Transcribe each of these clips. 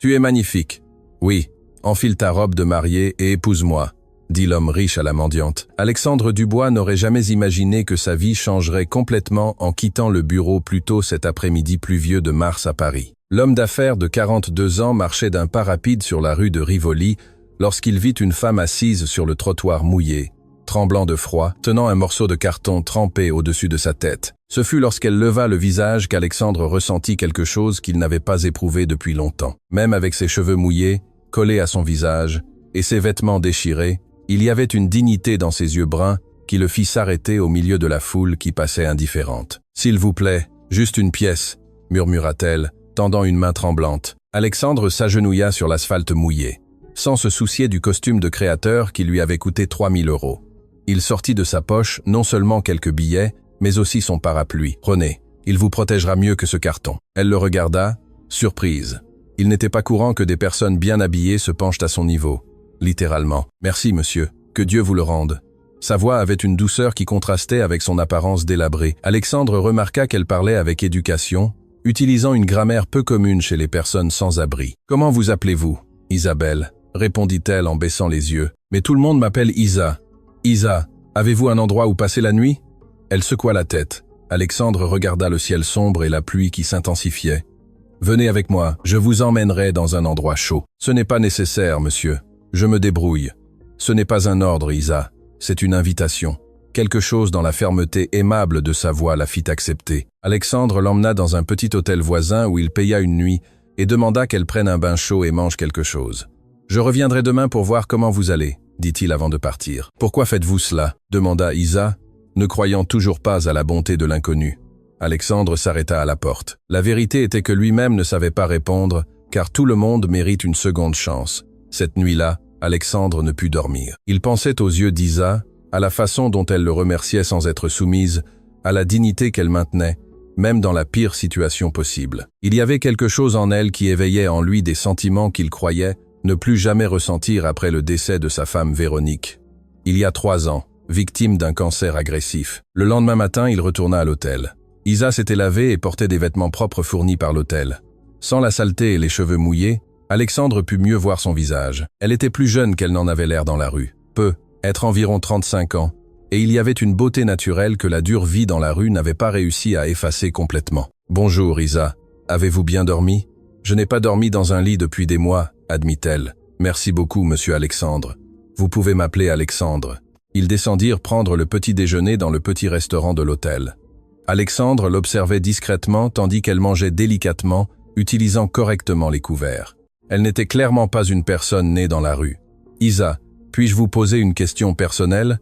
Tu es magnifique. Oui, enfile ta robe de mariée et épouse-moi, dit l'homme riche à la mendiante. Alexandre Dubois n'aurait jamais imaginé que sa vie changerait complètement en quittant le bureau plus tôt cet après-midi pluvieux de mars à Paris. L'homme d'affaires de 42 ans marchait d'un pas rapide sur la rue de Rivoli lorsqu'il vit une femme assise sur le trottoir mouillé, tremblant de froid, tenant un morceau de carton trempé au-dessus de sa tête. Ce fut lorsqu'elle leva le visage qu'Alexandre ressentit quelque chose qu'il n'avait pas éprouvé depuis longtemps. Même avec ses cheveux mouillés, collés à son visage, et ses vêtements déchirés, il y avait une dignité dans ses yeux bruns qui le fit s'arrêter au milieu de la foule qui passait indifférente. « S'il vous plaît, juste une pièce », murmura-t-elle, tendant une main tremblante. Alexandre s'agenouilla sur l'asphalte mouillé, sans se soucier du costume de créateur qui lui avait coûté 3000 €. Il sortit de sa poche non seulement quelques billets, mais aussi son parapluie. « Prenez, il vous protégera mieux que ce carton. » Elle le regarda, surprise. Il n'était pas courant que des personnes bien habillées se penchent à son niveau. Littéralement. « Merci, monsieur. Que Dieu vous le rende. » Sa voix avait une douceur qui contrastait avec son apparence délabrée. Alexandre remarqua qu'elle parlait avec éducation, utilisant une grammaire peu commune chez les personnes sans abri. « Comment vous appelez-vous ?»« Isabelle », répondit-elle en baissant les yeux. « Mais tout le monde m'appelle Isa. »« Isa, avez-vous un endroit où passer la nuit ?» Elle secoua la tête. Alexandre regarda le ciel sombre et la pluie qui s'intensifiait. « Venez avec moi, je vous emmènerai dans un endroit chaud. »« Ce n'est pas nécessaire, monsieur. Je me débrouille. »« Ce n'est pas un ordre, Isa. C'est une invitation. » Quelque chose dans la fermeté aimable de sa voix la fit accepter. Alexandre l'emmena dans un petit hôtel voisin où il paya une nuit et demanda qu'elle prenne un bain chaud et mange quelque chose. « Je reviendrai demain pour voir comment vous allez, » dit-il avant de partir. « Pourquoi faites-vous cela ?» demanda Isa, ne croyant toujours pas à la bonté de l'inconnu. Alexandre s'arrêta à la porte. La vérité était que lui-même ne savait pas répondre, car tout le monde mérite une seconde chance. Cette nuit-là, Alexandre ne put dormir. Il pensait aux yeux d'Isa, à la façon dont elle le remerciait sans être soumise, à la dignité qu'elle maintenait, même dans la pire situation possible. Il y avait quelque chose en elle qui éveillait en lui des sentiments qu'il croyait ne plus jamais ressentir après le décès de sa femme Véronique. Il y a 3 ans, victime d'un cancer agressif. Le lendemain matin, il retourna à l'hôtel. Isa s'était lavée et portait des vêtements propres fournis par l'hôtel. Sans la saleté et les cheveux mouillés, Alexandre put mieux voir son visage. Elle était plus jeune qu'elle n'en avait l'air dans la rue. Être environ 35 ans, et il y avait une beauté naturelle que la dure vie dans la rue n'avait pas réussi à effacer complètement. « Bonjour, Isa. Avez-vous bien dormi ?»« Je n'ai pas dormi dans un lit depuis des mois, » admit-elle. « Merci beaucoup, monsieur Alexandre. Vous pouvez m'appeler Alexandre. » Ils descendirent prendre le petit déjeuner dans le petit restaurant de l'hôtel. Alexandre l'observait discrètement tandis qu'elle mangeait délicatement, utilisant correctement les couverts. Elle n'était clairement pas une personne née dans la rue. « Isa, puis-je vous poser une question personnelle ?»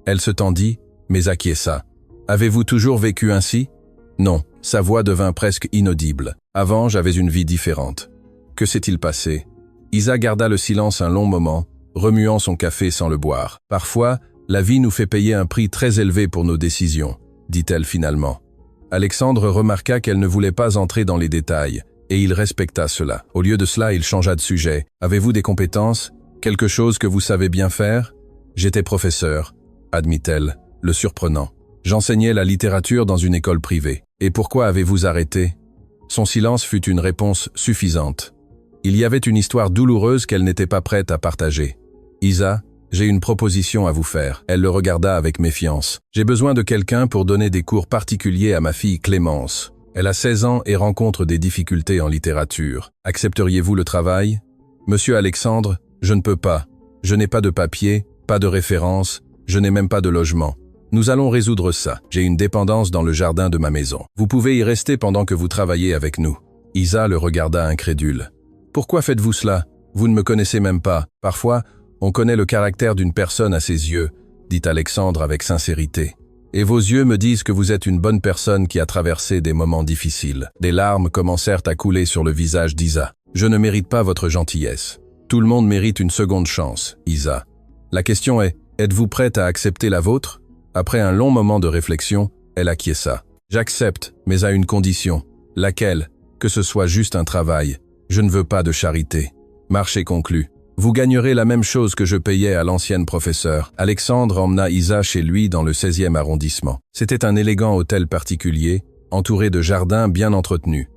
Elle se tendit, mais acquiesça. « Avez-vous toujours vécu ainsi ?» « Non. » Sa voix devint presque inaudible. « Avant, j'avais une vie différente. » « Que s'est-il passé ?» Isa garda le silence un long moment, remuant son café sans le boire. « Parfois, la vie nous fait payer un prix très élevé pour nos décisions, » dit-elle finalement. Alexandre remarqua qu'elle ne voulait pas entrer dans les détails, et il respecta cela. Au lieu de cela, il changea de sujet. « Avez-vous des compétences ? Quelque chose que vous savez bien faire ?»« J'étais professeur, » admit-elle, le surprenant. « J'enseignais la littérature dans une école privée. Et pourquoi avez-vous arrêté ?» Son silence fut une réponse suffisante. Il y avait une histoire douloureuse qu'elle n'était pas prête à partager. « Isa, j'ai une proposition à vous faire. » Elle le regarda avec méfiance. « J'ai besoin de quelqu'un pour donner des cours particuliers à ma fille Clémence. Elle a 16 ans et rencontre des difficultés en littérature. Accepteriez-vous le travail ? » « Monsieur Alexandre, je ne peux pas. Je n'ai pas de papier, pas de référence, je n'ai même pas de logement. Nous allons résoudre ça. J'ai une dépendance dans le jardin de ma maison. Vous pouvez y rester pendant que vous travaillez avec nous. » Isa le regarda incrédule. « Pourquoi faites-vous cela ? Vous ne me connaissez même pas. Parfois, on connaît le caractère d'une personne à ses yeux, » dit Alexandre avec sincérité. « Et vos yeux me disent que vous êtes une bonne personne qui a traversé des moments difficiles. » Des larmes commencèrent à couler sur le visage d'Isa. « Je ne mérite pas votre gentillesse. Tout le monde mérite une seconde chance, Isa. La question est, êtes-vous prête à accepter la vôtre ?» Après un long moment de réflexion, elle acquiesça. « J'accepte, mais à une condition. Laquelle ? Que ce soit juste un travail. Je ne veux pas de charité. » Marché conclu. Vous gagnerez la même chose que je payais à l'ancienne professeure. Alexandre emmena Isa chez lui dans le 16e arrondissement. C'était un élégant hôtel particulier, entouré de jardins bien entretenus.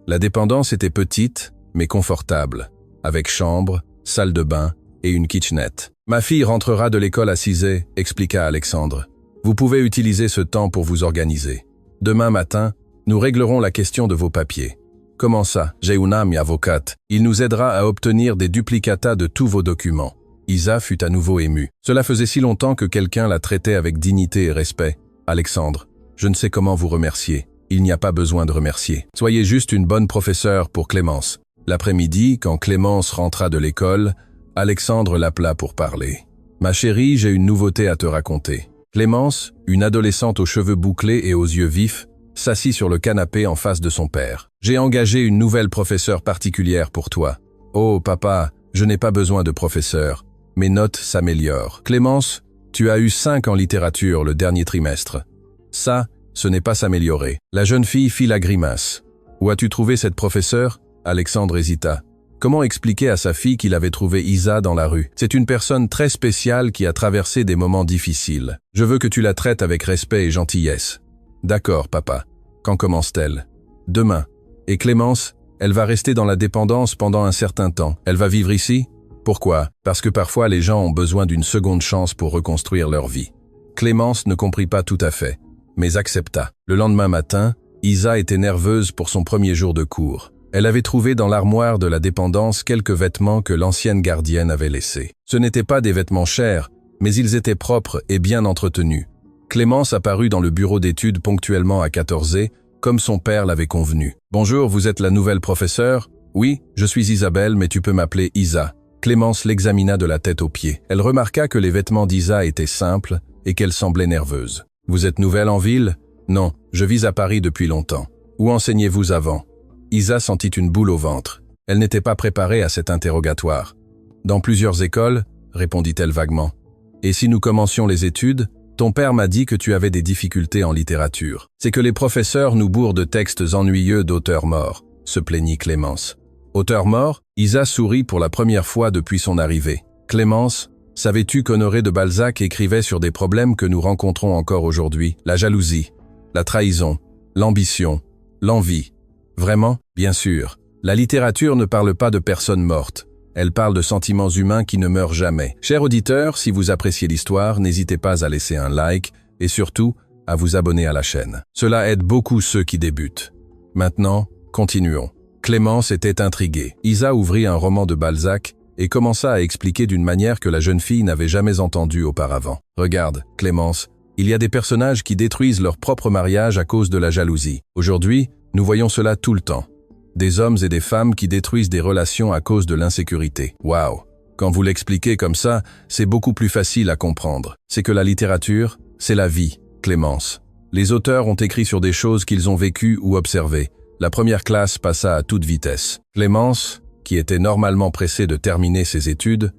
La dépendance était petite, mais confortable, avec chambre, salle de bain et une kitchenette. Ma fille rentrera de l'école à 6h, expliqua Alexandre. Vous pouvez utiliser ce temps pour vous organiser. Demain matin, nous réglerons la question de vos papiers. Comment ça? J'ai une amie avocate. Il nous aidera à obtenir des duplicata de tous vos documents. Isa fut à nouveau émue. Cela faisait si longtemps que quelqu'un la traitait avec dignité et respect. Alexandre, je ne sais comment vous remercier. Il n'y a pas besoin de remercier. Soyez juste une bonne professeure pour Clémence. L'après-midi, quand Clémence rentra de l'école, Alexandre l'appela pour parler. Ma chérie, j'ai une nouveauté à te raconter. Clémence, une adolescente aux cheveux bouclés et aux yeux vifs, s'assit sur le canapé en face de son père. J'ai engagé une nouvelle professeure particulière pour toi. Oh, papa, je n'ai pas besoin de professeur. Mes notes s'améliorent. Clémence, tu as eu 5 en littérature le dernier trimestre. Ça, ce n'est pas s'améliorer. La jeune fille fit la grimace. Où as-tu trouvé cette professeure? Alexandre hésita. Comment expliquer à sa fille qu'il avait trouvé Isa dans la rue? C'est une personne très spéciale qui a traversé des moments difficiles. Je veux que tu la traites avec respect et gentillesse. D'accord, papa. Quand commence-t-elle? Demain. Et Clémence, elle va rester dans la dépendance pendant un certain temps. Elle va vivre ici? Pourquoi? Parce que parfois les gens ont besoin d'une seconde chance pour reconstruire leur vie. Clémence ne comprit pas tout à fait, mais accepta. Le lendemain matin, Isa était nerveuse pour son premier jour de cours. Elle avait trouvé dans l'armoire de la dépendance quelques vêtements que l'ancienne gardienne avait laissés. Ce n'étaient pas des vêtements chers, mais ils étaient propres et bien entretenus. Clémence apparut dans le bureau d'études ponctuellement à 14h, comme son père l'avait convenu. « Bonjour, vous êtes la nouvelle professeure? »« Oui, je suis Isabelle, mais tu peux m'appeler Isa. » Clémence l'examina de la tête aux pieds. Elle remarqua que les vêtements d'Isa étaient simples et qu'elle semblait nerveuse. « Vous êtes nouvelle en ville? »« Non, je vis à Paris depuis longtemps. »« Où enseignez-vous avant ?» Isa sentit une boule au ventre. Elle n'était pas préparée à cet interrogatoire. « Dans plusieurs écoles ?» répondit-elle vaguement. « Et si nous commencions les études? Ton père m'a dit que tu avais des difficultés en littérature. C'est que les professeurs nous bourrent de textes ennuyeux d'auteurs morts, » se plaignit Clémence. « Auteur mort ?» Isa sourit pour la première fois depuis son arrivée. « Clémence, savais-tu qu'Honoré de Balzac écrivait sur des problèmes que nous rencontrons encore aujourd'hui? La jalousie, la trahison, l'ambition, l'envie. Vraiment? Bien sûr. La littérature ne parle pas de personnes mortes. Elle parle de sentiments humains qui ne meurent jamais. Chers auditeurs, si vous appréciez l'histoire, n'hésitez pas à laisser un like et surtout à vous abonner à la chaîne. Cela aide beaucoup ceux qui débutent. Maintenant, continuons. Clémence était intriguée. Isa ouvrit un roman de Balzac et commença à expliquer d'une manière que la jeune fille n'avait jamais entendue auparavant. Regarde, Clémence, il y a des personnages qui détruisent leur propre mariage à cause de la jalousie. Aujourd'hui, nous voyons cela tout le temps. Des hommes et des femmes qui détruisent des relations à cause de l'insécurité. Waouh! Quand vous l'expliquez comme ça, c'est beaucoup plus facile à comprendre. C'est que la littérature, c'est la vie, Clémence. Les auteurs ont écrit sur des choses qu'ils ont vécues ou observées. La première classe passa à toute vitesse. Clémence, qui était normalement pressée de terminer ses études,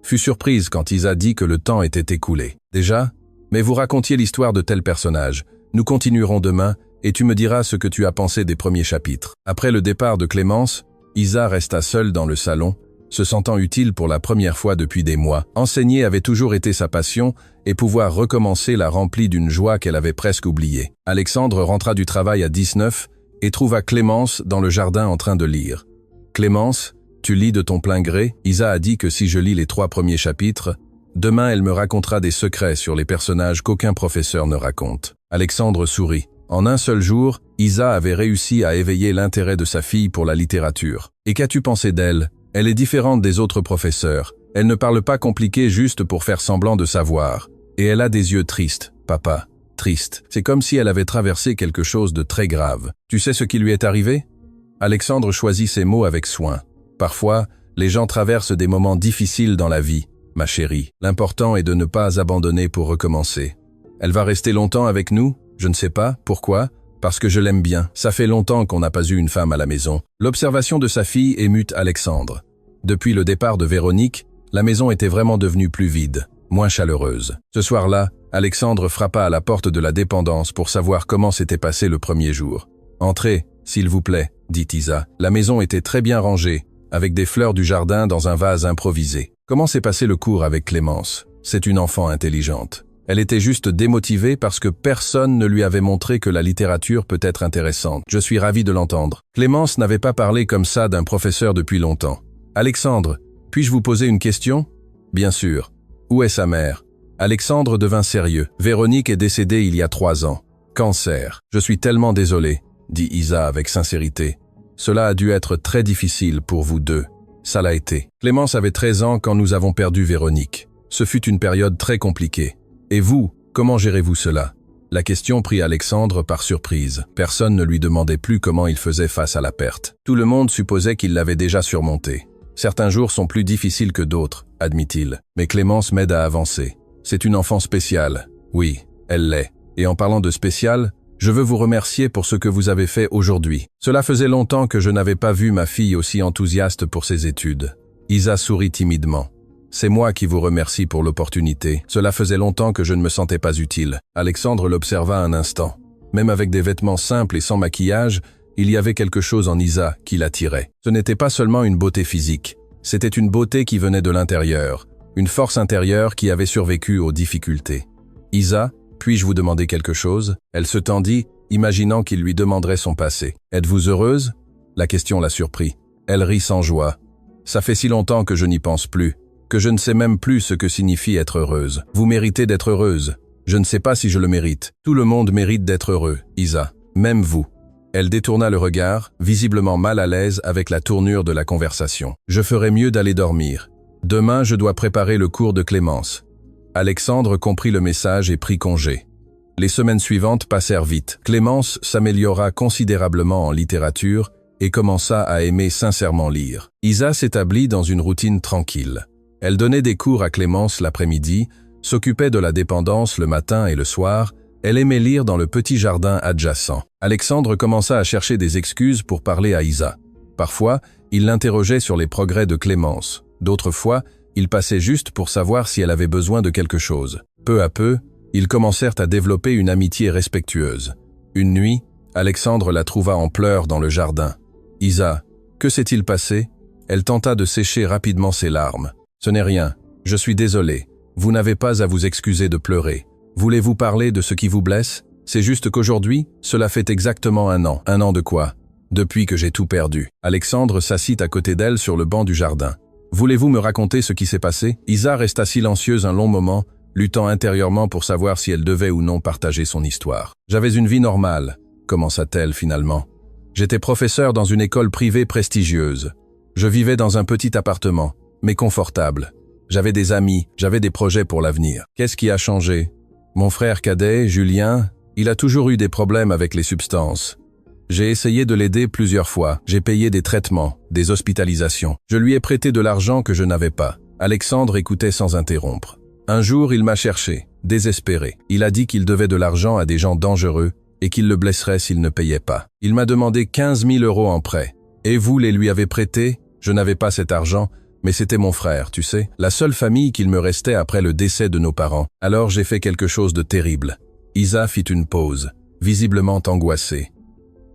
fut surprise quand Isa dit que le temps était écoulé. Déjà? Mais vous racontiez l'histoire de tel personnage. Nous continuerons demain et tu me diras ce que tu as pensé des premiers chapitres. Après le départ de Clémence, Isa resta seule dans le salon, se sentant utile pour la première fois depuis des mois. Enseigner avait toujours été sa passion et pouvoir recommencer la remplit d'une joie qu'elle avait presque oubliée. Alexandre rentra du travail à 19 et trouva Clémence dans le jardin en train de lire. « Clémence, tu lis de ton plein gré? Isa a dit que si je lis les 3 premiers chapitres, demain elle me racontera des secrets sur les personnages qu'aucun professeur ne raconte. » Alexandre sourit. En un seul jour, Isa avait réussi à éveiller l'intérêt de sa fille pour la littérature. Et qu'as-tu pensé d'elle? Elle est différente des autres professeurs. Elle ne parle pas compliqué juste pour faire semblant de savoir. Et elle a des yeux tristes, papa. Triste. C'est comme si elle avait traversé quelque chose de très grave. Tu sais ce qui lui est arrivé? Alexandre choisit ses mots avec soin. Parfois, les gens traversent des moments difficiles dans la vie, ma chérie. L'important est de ne pas abandonner pour recommencer. Elle va rester longtemps avec nous? Je ne sais pas. Pourquoi? Parce que je l'aime bien. Ça fait longtemps qu'on n'a pas eu une femme à la maison. L'observation de sa fille émut Alexandre. Depuis le départ de Véronique, la maison était vraiment devenue plus vide, moins chaleureuse. Ce soir-là, Alexandre frappa à la porte de la dépendance pour savoir comment s'était passé le premier jour. « Entrez, s'il vous plaît », dit Isa. La maison était très bien rangée, avec des fleurs du jardin dans un vase improvisé. « Comment s'est passé le cours avec Clémence? C'est une enfant intelligente. » Elle était juste démotivée parce que personne ne lui avait montré que la littérature peut être intéressante. Je suis ravi de l'entendre. Clémence n'avait pas parlé comme ça d'un professeur depuis longtemps. Alexandre, puis-je vous poser une question? Bien sûr. Où est sa mère? Alexandre devint sérieux. Véronique est décédée il y a 3 ans. Cancer. Je suis tellement désolé, dit Isa avec sincérité. Cela a dû être très difficile pour vous deux. Ça l'a été. Clémence avait 13 ans quand nous avons perdu Véronique. Ce fut une période très compliquée. Et vous, comment gérez-vous cela? La question prit Alexandre par surprise. Personne ne lui demandait plus comment il faisait face à la perte. Tout le monde supposait qu'il l'avait déjà surmonté. Certains jours sont plus difficiles que d'autres, admit-il. Mais Clémence m'aide à avancer. C'est une enfant spéciale. Oui, elle l'est. Et en parlant de spécial, je veux vous remercier pour ce que vous avez fait aujourd'hui. Cela faisait longtemps que je n'avais pas vu ma fille aussi enthousiaste pour ses études. Isa sourit timidement. C'est moi qui vous remercie pour l'opportunité. Cela faisait longtemps que je ne me sentais pas utile. Alexandre l'observa un instant. Même avec des vêtements simples et sans maquillage, il y avait quelque chose en Isa qui l'attirait. Ce n'était pas seulement une beauté physique. C'était une beauté qui venait de l'intérieur. Une force intérieure qui avait survécu aux difficultés. Isa, puis-je vous demander quelque chose? Elle se tendit, imaginant qu'il lui demanderait son passé. Êtes-vous heureuse? La question la surprit. Elle rit sans joie. Ça fait si longtemps que je n'y pense plus, que je ne sais même plus ce que signifie être heureuse. Vous méritez d'être heureuse. Je ne sais pas si je le mérite. Tout le monde mérite d'être heureux, Isa. Même vous. Elle détourna le regard, visiblement mal à l'aise avec la tournure de la conversation. Je ferais mieux d'aller dormir. Demain, je dois préparer le cours de Clémence. Alexandre comprit le message et prit congé. Les semaines suivantes passèrent vite. Clémence s'améliora considérablement en littérature et commença à aimer sincèrement lire. Isa s'établit dans une routine tranquille. Elle donnait des cours à Clémence l'après-midi, s'occupait de la dépendance le matin et le soir, elle aimait lire dans le petit jardin adjacent. Alexandre commença à chercher des excuses pour parler à Isa. Parfois, il l'interrogeait sur les progrès de Clémence. D'autres fois, il passait juste pour savoir si elle avait besoin de quelque chose. Peu à peu, ils commencèrent à développer une amitié respectueuse. Une nuit, Alexandre la trouva en pleurs dans le jardin. « Isa, que s'est-il passé ?» Elle tenta de sécher rapidement ses larmes. « Ce n'est rien. Je suis désolé. Vous n'avez pas à vous excuser de pleurer. Voulez-vous parler de ce qui vous blesse? C'est juste qu'aujourd'hui, cela fait exactement 1 an. 1 an de quoi? Depuis que j'ai tout perdu. » Alexandre s'assit à côté d'elle sur le banc du jardin. « Voulez-vous me raconter ce qui s'est passé ?» Isa resta silencieuse un long moment, luttant intérieurement pour savoir si elle devait ou non partager son histoire. « J'avais une vie normale, » commença-t-elle finalement. « J'étais professeur dans une école privée prestigieuse. Je vivais dans un petit appartement, mais confortable. J'avais des amis, j'avais des projets pour l'avenir. Qu'est-ce qui a changé? Mon frère cadet, Julien, il a toujours eu des problèmes avec les substances. J'ai essayé de l'aider plusieurs fois. J'ai payé des traitements, des hospitalisations. Je lui ai prêté de l'argent que je n'avais pas. » Alexandre écoutait sans interrompre. Un jour, il m'a cherché, désespéré. Il a dit qu'il devait de l'argent à des gens dangereux et qu'il le blesserait s'il ne payait pas. Il m'a demandé 15 000 € en prêt. Et vous les lui avez prêtés? Je n'avais pas cet argent, mais c'était mon frère, tu sais, la seule famille qu'il me restait après le décès de nos parents. Alors j'ai fait quelque chose de terrible. Isa fit une pause, visiblement angoissée.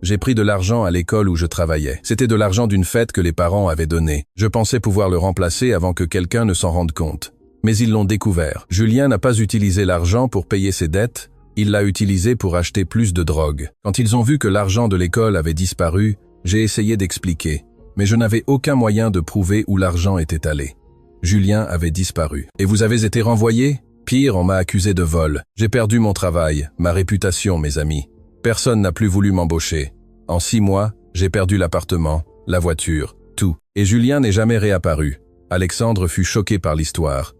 J'ai pris de l'argent à l'école où je travaillais. C'était de l'argent d'une fête que les parents avaient donnée. Je pensais pouvoir le remplacer avant que quelqu'un ne s'en rende compte. Mais ils l'ont découvert. Julien n'a pas utilisé l'argent pour payer ses dettes, il l'a utilisé pour acheter plus de drogue. Quand ils ont vu que l'argent de l'école avait disparu, j'ai essayé d'expliquer. Mais je n'avais aucun moyen de prouver où l'argent était allé. Julien avait disparu. Et vous avez été renvoyé? Pire, on m'a accusé de vol. J'ai perdu mon travail, ma réputation, mes amis. Personne n'a plus voulu m'embaucher. En 6 mois, j'ai perdu l'appartement, la voiture, tout. Et Julien n'est jamais réapparu. Alexandre fut choqué par l'histoire.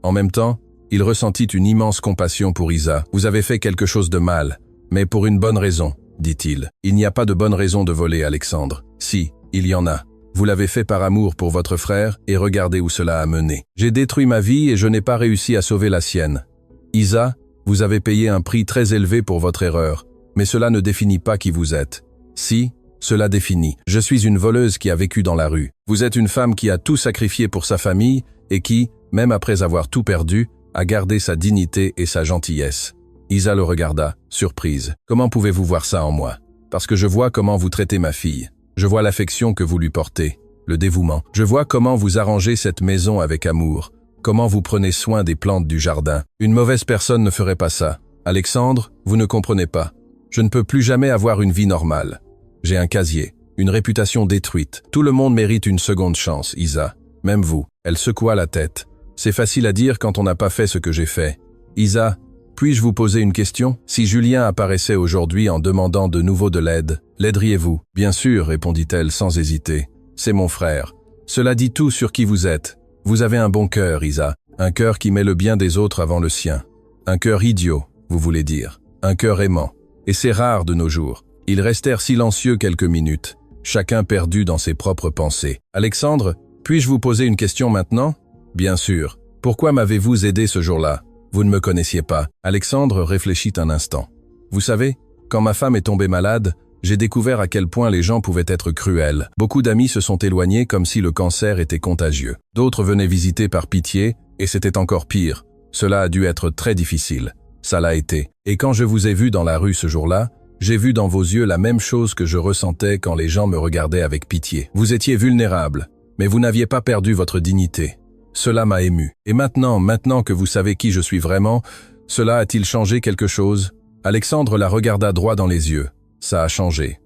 En même temps, il ressentit une immense compassion pour Isa. « Vous avez fait quelque chose de mal, mais pour une bonne raison, dit-il. Il n'y a pas de bonne raison de voler, Alexandre. Si, il y en a. Vous l'avez fait par amour pour votre frère et regardez où cela a mené. J'ai détruit ma vie et je n'ai pas réussi à sauver la sienne. Isa, vous avez payé un prix très élevé pour votre erreur, mais cela ne définit pas qui vous êtes. Si, cela définit. Je suis une voleuse qui a vécu dans la rue. Vous êtes une femme qui a tout sacrifié pour sa famille et qui, même après avoir tout perdu, a gardé sa dignité et sa gentillesse. » Isa le regarda, surprise. « Comment pouvez-vous voir ça en moi? Parce que je vois comment vous traitez ma fille. Je vois l'affection que vous lui portez, le dévouement. Je vois comment vous arrangez cette maison avec amour, comment vous prenez soin des plantes du jardin. Une mauvaise personne ne ferait pas ça. Alexandre, vous ne comprenez pas. Je ne peux plus jamais avoir une vie normale. J'ai un casier, une réputation détruite. Tout le monde mérite une seconde chance, Isa. Même vous. Elle secoua la tête. C'est facile à dire quand on n'a pas fait ce que j'ai fait. Isa, puis-je vous poser une question? Si Julien apparaissait aujourd'hui en demandant de nouveau de l'aide, l'aideriez-vous? Bien sûr, répondit-elle sans hésiter. C'est mon frère. Cela dit tout sur qui vous êtes. Vous avez un bon cœur, Isa. Un cœur qui met le bien des autres avant le sien. Un cœur idiot, vous voulez dire. Un cœur aimant. Et c'est rare de nos jours. Ils restèrent silencieux quelques minutes, chacun perdu dans ses propres pensées. Alexandre, puis-je vous poser une question maintenant? Bien sûr. Pourquoi m'avez-vous aidé ce jour-là? Vous ne me connaissiez pas. Alexandre réfléchit un instant. Vous savez, quand ma femme est tombée malade, j'ai découvert à quel point les gens pouvaient être cruels. Beaucoup d'amis se sont éloignés comme si le cancer était contagieux. D'autres venaient visiter par pitié, et c'était encore pire. Cela a dû être très difficile. Ça l'a été. Et quand je vous ai vu dans la rue ce jour-là, j'ai vu dans vos yeux la même chose que je ressentais quand les gens me regardaient avec pitié. Vous étiez vulnérable, mais vous n'aviez pas perdu votre dignité. Cela m'a ému. Et maintenant que vous savez qui je suis vraiment, cela a-t-il changé quelque chose? Alexandre la regarda droit dans les yeux. Ça a changé.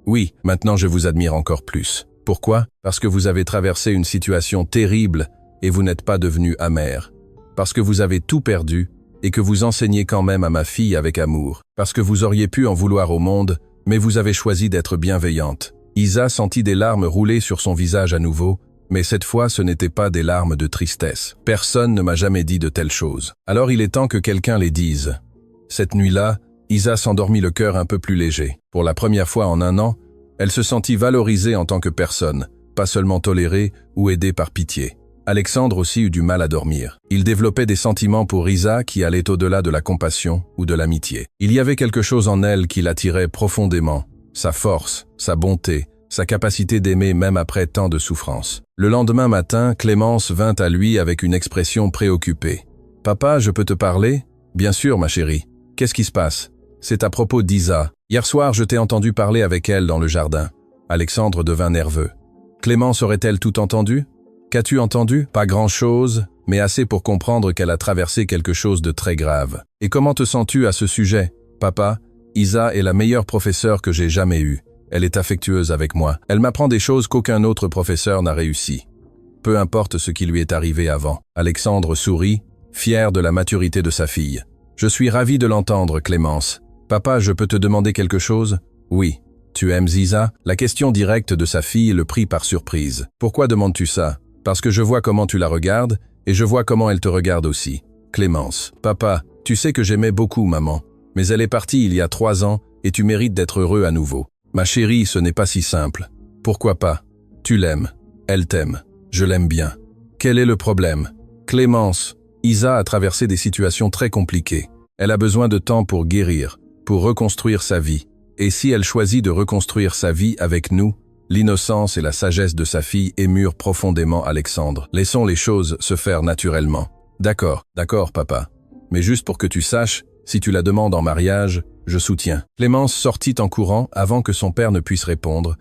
Oui, maintenant je vous admire encore plus. Pourquoi? Parce que vous avez traversé une situation terrible et vous n'êtes pas devenu amer. Parce que vous avez tout perdu et que vous enseignez quand même à ma fille avec amour. Parce que vous auriez pu en vouloir au monde, mais vous avez choisi d'être bienveillante. Isa sentit des larmes rouler sur son visage à nouveau, mais cette fois ce n'était pas des larmes de tristesse. Personne ne m'a jamais dit de telles choses. Alors il est temps que quelqu'un les dise. Cette nuit-là, Isa s'endormit le cœur un peu plus léger. Pour la première fois en un an, elle se sentit valorisée en tant que personne, pas seulement tolérée ou aidée par pitié. Alexandre aussi eut du mal à dormir. Il développait des sentiments pour Isa qui allaient au-delà de la compassion ou de l'amitié. Il y avait quelque chose en elle qui l'attirait profondément, sa force, sa bonté, sa capacité d'aimer même après tant de souffrance. Le lendemain matin, Clémence vint à lui avec une expression préoccupée. « Papa, je peux te parler ?»« Bien sûr, ma chérie. Qu'est-ce qui se passe ?»« C'est à propos d'Isa. Hier soir, je t'ai entendu parler avec elle dans le jardin. » Alexandre devint nerveux. « Clémence aurait-elle tout entendu ? Qu'as-tu entendu ? Pas grand-chose, mais assez pour comprendre qu'elle a traversé quelque chose de très grave. Et comment te sens-tu à ce sujet ? Papa, Isa est la meilleure professeure que j'ai jamais eue. Elle est affectueuse avec moi. Elle m'apprend des choses qu'aucun autre professeur n'a réussi. Peu importe ce qui lui est arrivé avant. » Alexandre sourit, fier de la maturité de sa fille. « Je suis ravi de l'entendre, Clémence. Papa, je peux te demander quelque chose ? Oui. Tu aimes Isa ? » La question directe de sa fille le prit par surprise. « Pourquoi demandes-tu ça ? Parce que je vois comment tu la regardes, et je vois comment elle te regarde aussi. » Clémence. « Papa, tu sais que j'aimais beaucoup maman, mais elle est partie il y a 3 ans, et tu mérites d'être heureux à nouveau. Ma chérie, ce n'est pas si simple. Pourquoi pas ? Tu l'aimes. Elle t'aime. Je l'aime bien. Quel est le problème ? Clémence. Isa a traversé des situations très compliquées. Elle a besoin de temps pour guérir, pour reconstruire sa vie. Et si elle choisit de reconstruire sa vie avec nous, l'innocence et la sagesse de sa fille émurent profondément Alexandre. Laissons les choses se faire naturellement. D'accord, papa. Mais juste pour que tu saches, si tu la demandes en mariage, je soutiens. Clémence sortit en courant avant que son père ne puisse répondre,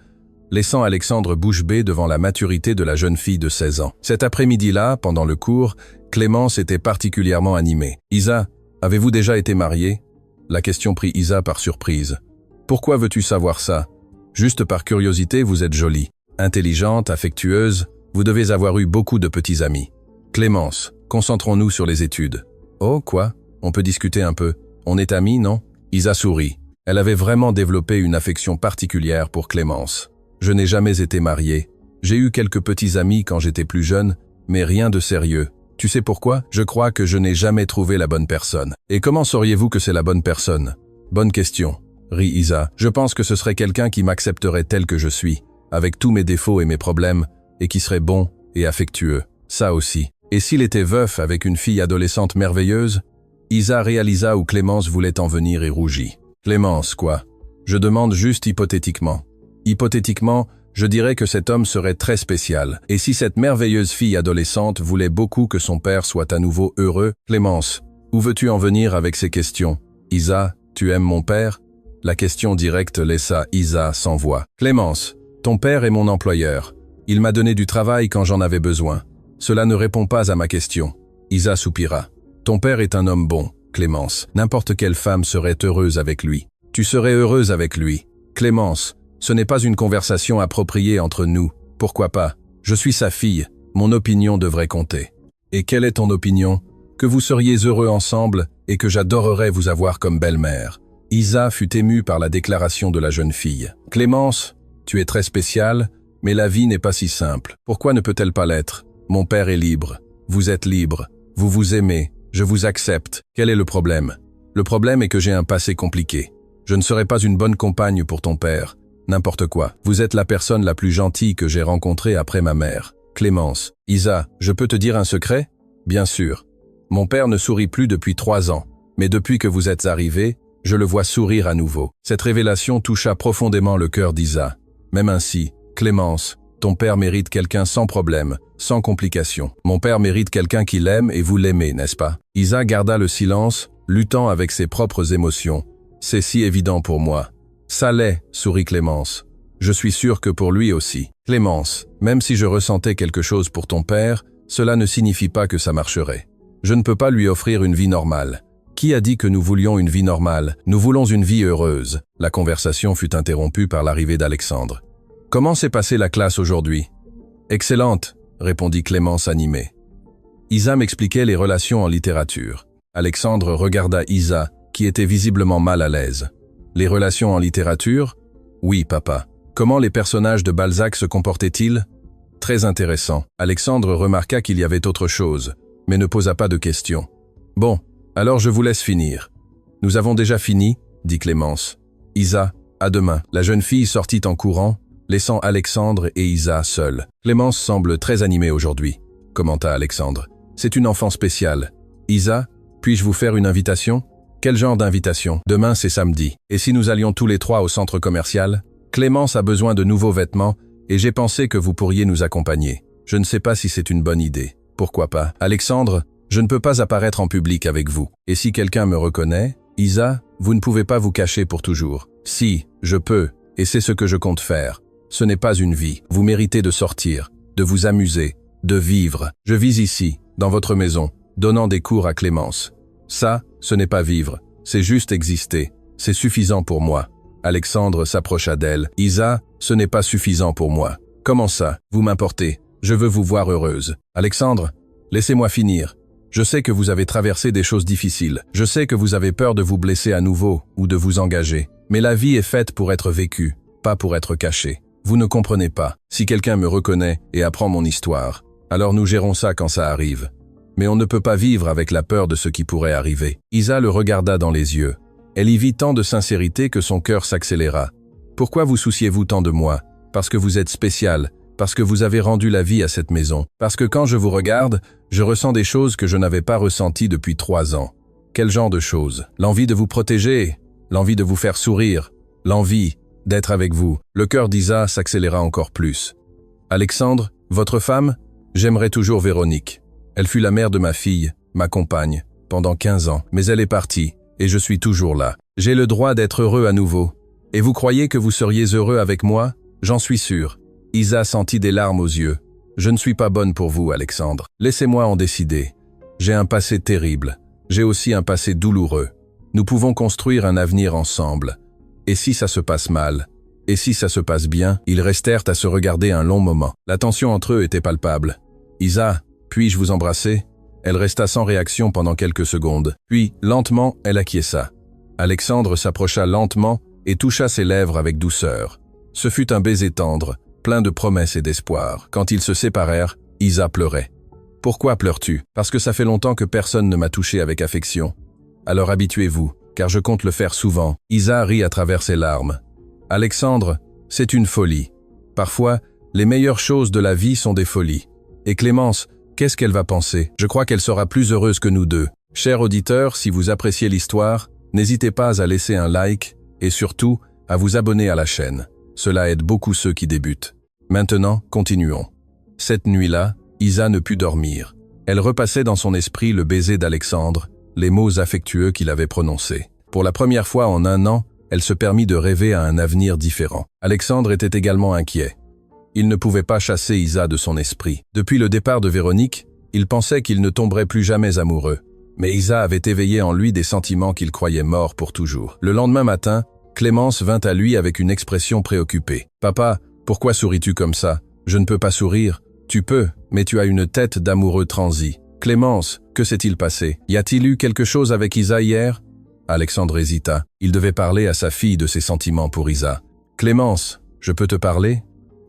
laissant Alexandre bouche bée devant la maturité de la jeune fille de 16 ans. Cet après-midi-là, pendant le cours, Clémence était particulièrement animée. « Isa, avez-vous déjà été mariée ?» La question prit Isa par surprise. « Pourquoi veux-tu savoir ça ? Juste par curiosité, vous êtes jolie. Intelligente, affectueuse, vous devez avoir eu beaucoup de petits amis. Clémence, concentrons-nous sur les études. » « Oh, quoi ? On peut discuter un peu. On est amis, non ?» Isa sourit. Elle avait vraiment développé une affection particulière pour Clémence. « Je n'ai jamais été mariée. J'ai eu quelques petits amis quand j'étais plus jeune, mais rien de sérieux. Tu sais pourquoi ? Je crois que je n'ai jamais trouvé la bonne personne. » « Et comment sauriez-vous que c'est la bonne personne ? » « Bonne question, » rit Isa. « Je pense que ce serait quelqu'un qui m'accepterait tel que je suis, avec tous mes défauts et mes problèmes, et qui serait bon et affectueux. Ça aussi. Et s'il était veuf avec une fille adolescente merveilleuse ? » Isa réalisa où Clémence voulait en venir et rougit. « Clémence, quoi ? Je demande juste hypothétiquement. Hypothétiquement, je dirais que cet homme serait très spécial. Et si cette merveilleuse fille adolescente voulait beaucoup que son père soit à nouveau heureux ? Clémence, où veux-tu en venir avec ces questions ? Isa, tu aimes mon père ? » La question directe laissa Isa sans voix. « Clémence, ton père est mon employeur. Il m'a donné du travail quand j'en avais besoin. Cela ne répond pas à ma question. Isa soupira. Ton père est un homme bon, Clémence. N'importe quelle femme serait heureuse avec lui. Tu serais heureuse avec lui. Clémence, ce n'est pas une conversation appropriée entre nous. Pourquoi pas? Je suis sa fille. Mon opinion devrait compter. Et quelle est ton opinion? Que vous seriez heureux ensemble et que j'adorerais vous avoir comme belle-mère. Isa fut émue par la déclaration de la jeune fille. Clémence, tu es très spéciale, mais la vie n'est pas si simple. Pourquoi ne peut-elle pas l'être? Mon père est libre. Vous êtes libre. Vous vous aimez. Je vous accepte. Quel est le problème? Le problème est que j'ai un passé compliqué. Je ne serai pas une bonne compagne pour ton père. N'importe quoi. Vous êtes la personne la plus gentille que j'ai rencontrée après ma mère. Clémence. Isa, je peux te dire un secret? Bien sûr. Mon père ne sourit plus depuis 3 ans, mais depuis que vous êtes arrivé, je le vois sourire à nouveau. Cette révélation toucha profondément le cœur d'Isa. Même ainsi, Clémence, ton père mérite quelqu'un sans problème, sans complication. Mon père mérite quelqu'un qui l'aime et vous l'aimez, n'est-ce pas? Isa garda le silence, luttant avec ses propres émotions. C'est si évident pour moi. Ça l'est, sourit Clémence. Je suis sûr que pour lui aussi. Clémence, même si je ressentais quelque chose pour ton père, cela ne signifie pas que ça marcherait. Je ne peux pas lui offrir une vie normale. Qui a dit que nous voulions une vie normale? Nous voulons une vie heureuse. La conversation fut interrompue par l'arrivée d'Alexandre. Comment s'est passée la classe aujourd'hui? Excellente, répondit Clémence animée. Isa m'expliquait les relations en littérature. Alexandre regarda Isa, qui était visiblement mal à l'aise. Les relations en littérature? Oui, papa. Comment les personnages de Balzac se comportaient-ils? Très intéressant. Alexandre remarqua qu'il y avait autre chose, mais ne posa pas de questions. Bon, alors je vous laisse finir. Nous avons déjà fini, dit Clémence. Isa, à demain. La jeune fille sortit en courant, laissant Alexandre et Isa seuls. Clémence semble très animée aujourd'hui, commenta Alexandre. C'est une enfant spéciale. Isa, puis-je vous faire une invitation? Quel genre d'invitation? Demain c'est samedi. Et si nous allions tous les 3 au centre commercial? Clémence a besoin de nouveaux vêtements et j'ai pensé que vous pourriez nous accompagner. Je ne sais pas si c'est une bonne idée. Pourquoi pas? Alexandre, je ne peux pas apparaître en public avec vous. Et si quelqu'un me reconnaît? Isa, vous ne pouvez pas vous cacher pour toujours. Si, je peux, et c'est ce que je compte faire. Ce n'est pas une vie. Vous méritez de sortir, de vous amuser, de vivre. Je vis ici, dans votre maison, donnant des cours à Clémence. Ça, ce n'est pas vivre, c'est juste exister. C'est suffisant pour moi. Alexandre s'approcha d'elle. Isa, ce n'est pas suffisant pour moi. Comment ça? Vous m'importez. Je veux vous voir heureuse. Alexandre, laissez-moi finir. Je sais que vous avez traversé des choses difficiles. Je sais que vous avez peur de vous blesser à nouveau ou de vous engager. Mais la vie est faite pour être vécue, pas pour être cachée. Vous ne comprenez pas. Si quelqu'un me reconnaît et apprend mon histoire, alors nous gérons ça quand ça arrive. Mais on ne peut pas vivre avec la peur de ce qui pourrait arriver. Isa le regarda dans les yeux. Elle y vit tant de sincérité que son cœur s'accéléra. Pourquoi vous souciez-vous tant de moi? Parce que vous êtes spécial, parce que vous avez rendu la vie à cette maison. Parce que quand je vous regarde, je ressens des choses que je n'avais pas ressenties depuis 3 ans. Quel genre de choses? L'envie de vous protéger, l'envie de vous faire sourire, l'envie d'être avec vous. Le cœur d'Isa s'accéléra encore plus. Alexandre, votre femme? J'aimerais toujours Véronique. Elle fut la mère de ma fille, ma compagne, pendant 15 ans. Mais elle est partie, et je suis toujours là. J'ai le droit d'être heureux à nouveau. Et vous croyez que vous seriez heureux avec moi? J'en suis sûr. Isa sentit des larmes aux yeux. Je ne suis pas bonne pour vous, Alexandre. Laissez-moi en décider. J'ai un passé terrible. J'ai aussi un passé douloureux. Nous pouvons construire un avenir ensemble. Et si ça se passe mal? Et si ça se passe bien? Ils restèrent à se regarder un long moment. La tension entre eux était palpable. Isa, puis-je vous embrasser? Elle resta sans réaction pendant quelques secondes. Puis, lentement, elle acquiesça. Alexandre s'approcha lentement et toucha ses lèvres avec douceur. Ce fut un baiser tendre, plein de promesses et d'espoir. Quand ils se séparèrent, Isa pleurait. « Pourquoi pleures-tu? Parce que ça fait longtemps que personne ne m'a touché avec affection. Alors habituez-vous, car je compte le faire souvent. » Isa rit à travers ses larmes. « Alexandre, c'est une folie. Parfois, les meilleures choses de la vie sont des folies. Et Clémence, qu'est-ce qu'elle va penser? Je crois qu'elle sera plus heureuse que nous deux. » Chers auditeurs, si vous appréciez l'histoire, n'hésitez pas à laisser un like et surtout à vous abonner à la chaîne. Cela aide beaucoup ceux qui débutent. Maintenant, continuons. Cette nuit-là, Isa ne put dormir. Elle repassait dans son esprit le baiser d'Alexandre, les mots affectueux qu'il avait prononcés. Pour la première fois en 1 an, elle se permit de rêver à un avenir différent. Alexandre était également inquiet. Il ne pouvait pas chasser Isa de son esprit. Depuis le départ de Véronique, Il pensait qu'il ne tomberait plus jamais amoureux. Mais Isa avait éveillé en lui des sentiments qu'il croyait morts pour toujours. Le lendemain matin, Clémence vint à lui avec une expression préoccupée. « Papa, pourquoi souris-tu comme ça? Je ne peux pas sourire. Tu peux, mais tu as une tête d'amoureux transi. Clémence, que s'est-il passé? Y a-t-il eu quelque chose avec Isa hier ?» Alexandre hésita. Il devait parler à sa fille de ses sentiments pour Isa. « Clémence, je peux te parler? »«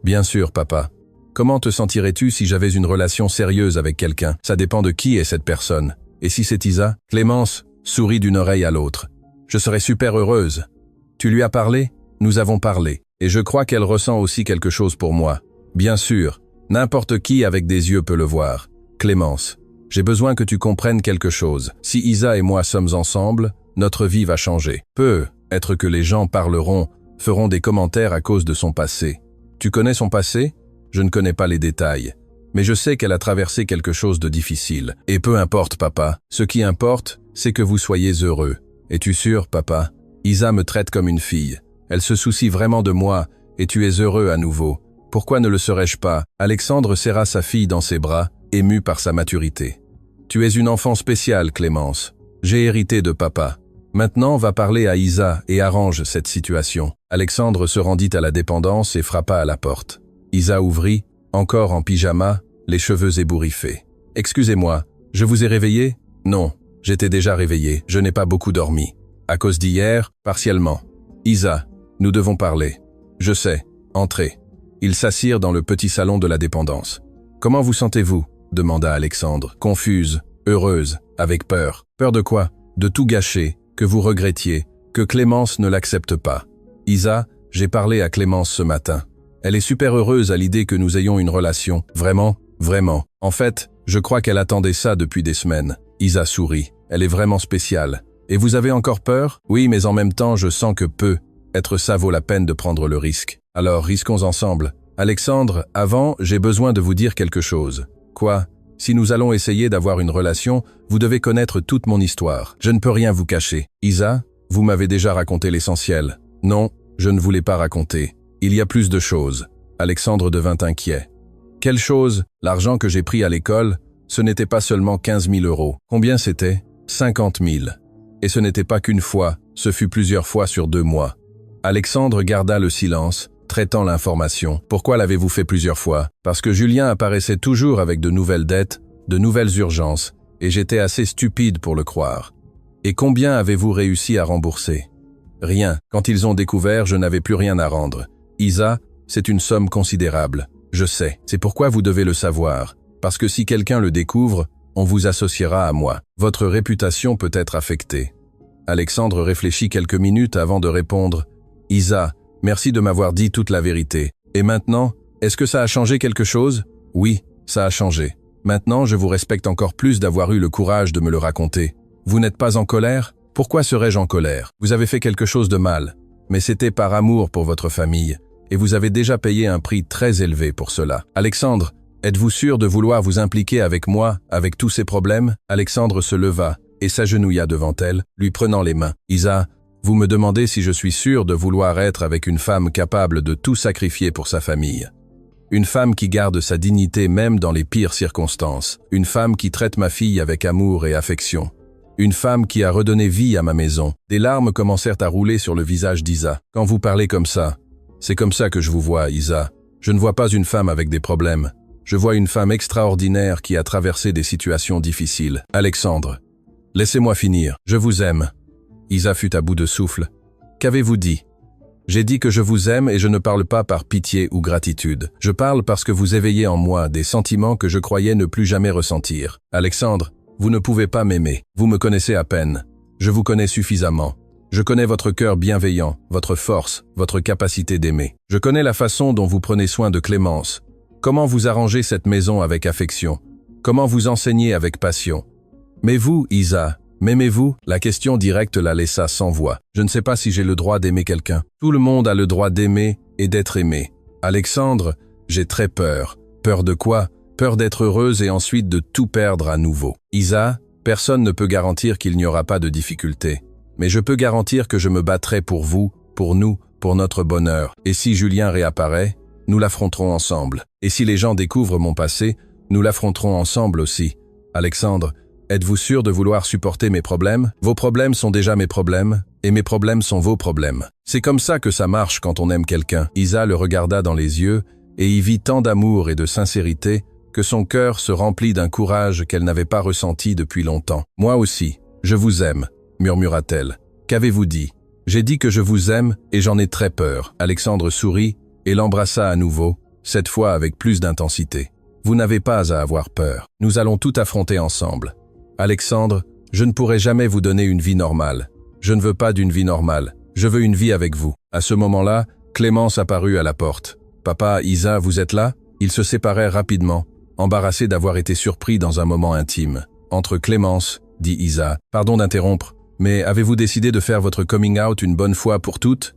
Bien sûr, papa. Comment te sentirais-tu si j'avais une relation sérieuse avec quelqu'un? Ça dépend de qui est cette personne. Et si c'est Isa ?» Clémence sourit d'une oreille à l'autre. « Je serais super heureuse. » « Tu lui as parlé? Nous avons parlé. Et je crois qu'elle ressent aussi quelque chose pour moi. Bien sûr, n'importe qui avec des yeux peut le voir. Clémence, j'ai besoin que tu comprennes quelque chose. Si Isa et moi sommes ensemble, notre vie va changer. Peut-être que les gens parleront, feront des commentaires à cause de son passé. Tu connais son passé? Je ne connais pas les détails. Mais je sais qu'elle a traversé quelque chose de difficile. Et peu importe, papa. Ce qui importe, c'est que vous soyez heureux. Es-tu sûr, papa? Isa me traite comme une fille. Elle se soucie vraiment de moi, et tu es heureux à nouveau. Pourquoi ne le serais-je pas? Alexandre serra sa fille dans ses bras, ému par sa maturité. Tu es une enfant spéciale, Clémence. J'ai hérité de papa. Maintenant, va parler à Isa et arrange cette situation. Alexandre se rendit à la dépendance et frappa à la porte. Isa ouvrit, encore en pyjama, les cheveux ébouriffés. « Excusez-moi, je vous ai réveillé? » « Non, j'étais déjà réveillé, je n'ai pas beaucoup dormi. » À cause d'hier, partiellement. « Isa, nous devons parler. »« Je sais. Entrez. » Ils s'assirent dans le petit salon de la dépendance. « Comment vous sentez-vous » demanda Alexandre, confuse, heureuse, avec peur. « Peur de quoi? De tout gâcher, que vous regrettiez, que Clémence ne l'accepte pas. »« Isa, j'ai parlé à Clémence ce matin. Elle est super heureuse à l'idée que nous ayons une relation. Vraiment, vraiment. En fait, je crois qu'elle attendait ça depuis des semaines. » Isa sourit. « Elle est vraiment spéciale. » Et vous avez encore peur? Oui, mais en même temps, je sens que peut-être ça vaut la peine de prendre le risque. Alors, risquons ensemble. Alexandre, avant, j'ai besoin de vous dire quelque chose. Quoi? Si nous allons essayer d'avoir une relation, vous devez connaître toute mon histoire. Je ne peux rien vous cacher. Isa, vous m'avez déjà raconté l'essentiel. Non, je ne voulais pas raconter. Il y a plus de choses. Alexandre devint inquiet. Quelle chose? L'argent que j'ai pris à l'école, ce n'était pas seulement 15 000 €. Combien c'était? 50 000. Et ce n'était pas qu'une fois, ce fut plusieurs fois sur 2 mois. Alexandre garda le silence, traitant l'information. Pourquoi l'avez-vous fait plusieurs fois? Parce que Julien apparaissait toujours avec de nouvelles dettes, de nouvelles urgences, et j'étais assez stupide pour le croire. Et combien avez-vous réussi à rembourser? Rien. Quand ils ont découvert, je n'avais plus rien à rendre. Isa, c'est une somme considérable. Je sais. C'est pourquoi vous devez le savoir. Parce que si quelqu'un le découvre, on vous associera à moi. Votre réputation peut être affectée. Alexandre réfléchit quelques minutes avant de répondre. Isa, merci de m'avoir dit toute la vérité. Et maintenant, est-ce que ça a changé quelque chose? Oui, ça a changé. Maintenant, je vous respecte encore plus d'avoir eu le courage de me le raconter. Vous n'êtes pas en colère? Pourquoi serais-je en colère? Vous avez fait quelque chose de mal. Mais c'était par amour pour votre famille. Et vous avez déjà payé un prix très élevé pour cela. Alexandre, êtes-vous sûr de vouloir vous impliquer avec moi, avec tous ces problèmes? Alexandre se leva et s'agenouilla devant elle, lui prenant les mains. Isa, vous me demandez si je suis sûr de vouloir être avec une femme capable de tout sacrifier pour sa famille. Une femme qui garde sa dignité même dans les pires circonstances. Une femme qui traite ma fille avec amour et affection. Une femme qui a redonné vie à ma maison. Des larmes commencèrent à rouler sur le visage d'Isa. Quand vous parlez comme ça, c'est comme ça que je vous vois, Isa. Je ne vois pas une femme avec des problèmes. Je vois une femme extraordinaire qui a traversé des situations difficiles. Alexandre, laissez-moi finir. Je vous aime. Isa fut à bout de souffle. Qu'avez-vous dit? J'ai dit que je vous aime et je ne parle pas par pitié ou gratitude. Je parle parce que vous éveillez en moi des sentiments que je croyais ne plus jamais ressentir. Alexandre, vous ne pouvez pas m'aimer. Vous me connaissez à peine. Je vous connais suffisamment. Je connais votre cœur bienveillant, votre force, votre capacité d'aimer. Je connais la façon dont vous prenez soin de Clémence. Comment vous arrangez cette maison avec affection? Comment vous enseignez avec passion? Mais vous, Isa, m'aimez-vous? La question directe la laissa sans voix. Je ne sais pas si j'ai le droit d'aimer quelqu'un. Tout le monde a le droit d'aimer et d'être aimé. Alexandre, j'ai très peur. Peur de quoi? Peur d'être heureuse et ensuite de tout perdre à nouveau. Isa, personne ne peut garantir qu'il n'y aura pas de difficultés. Mais je peux garantir que je me battrai pour vous, pour nous, pour notre bonheur. Et si Julien réapparaît, nous l'affronterons ensemble. Et si les gens découvrent mon passé, Nous l'affronterons ensemble aussi. Alexandre, êtes-vous sûr de vouloir supporter mes problèmes? Vos problèmes sont déjà mes problèmes, et mes problèmes sont vos problèmes. C'est comme ça que ça marche quand on aime quelqu'un. Isa le regarda dans les yeux, et y vit tant d'amour et de sincérité que son cœur se remplit d'un courage qu'elle n'avait pas ressenti depuis longtemps. « Moi aussi, je vous aime », murmura-t-elle. « Qu'avez-vous dit ?»« J'ai dit que je vous aime et j'en ai très peur. » Alexandre sourit et l'embrassa à nouveau, cette fois avec plus d'intensité. « Vous n'avez pas à avoir peur. Nous allons tout affronter ensemble. Alexandre, je ne pourrai jamais vous donner une vie normale. Je ne veux pas d'une vie normale. Je veux une vie avec vous. » À ce moment-là, Clémence apparut à la porte. « Papa, Isa, vous êtes là ?» Ils se séparèrent rapidement, embarrassés d'avoir été surpris dans un moment intime. « Entre Clémence, » dit Isa. « Pardon d'interrompre, mais avez-vous décidé de faire votre coming out une bonne fois pour toutes ?»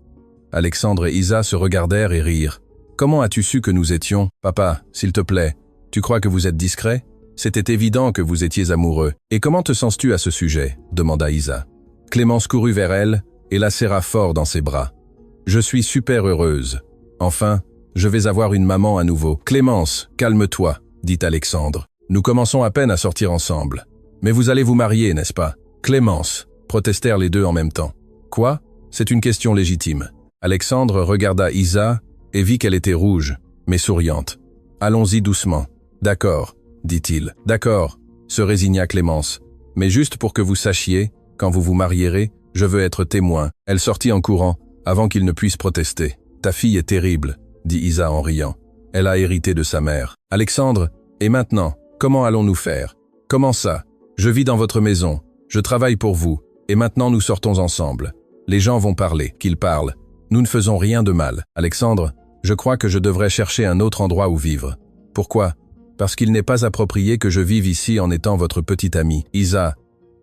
Alexandre et Isa se regardèrent et rirent. « Comment as-tu su que nous étions ?»« Papa, s'il te plaît, tu crois que vous êtes discret ? C'était évident que vous étiez amoureux. Et comment te sens-tu à ce sujet ?» demanda Isa. Clémence courut vers elle et la serra fort dans ses bras. « Je suis super heureuse. Enfin, je vais avoir une maman à nouveau. »« Clémence, calme-toi, » dit Alexandre. « Nous commençons à peine à sortir ensemble. Mais vous allez vous marier, n'est-ce pas ?»« Clémence, » protestèrent les deux en même temps. « Quoi ? C'est une question légitime. » Alexandre regarda Isa et vit qu'elle était rouge, mais souriante. « Allons-y doucement. »« D'accord, » dit-il. « D'accord, » se résigna Clémence. « Mais juste pour que vous sachiez, quand vous vous marierez, je veux être témoin. » Elle sortit en courant, avant qu'il ne puisse protester. « Ta fille est terrible, » dit Isa en riant. « Elle a hérité de sa mère. »« Alexandre, et maintenant, comment allons-nous faire ? » ?»« Comment ça ? Je vis dans votre maison, je travaille pour vous, et maintenant nous sortons ensemble. Les gens vont parler, qu'ils parlent. Nous ne faisons rien de mal. Alexandre, je crois que je devrais chercher un autre endroit où vivre. Pourquoi ? Parce qu'il n'est pas approprié que je vive ici en étant votre petite amie. Isa,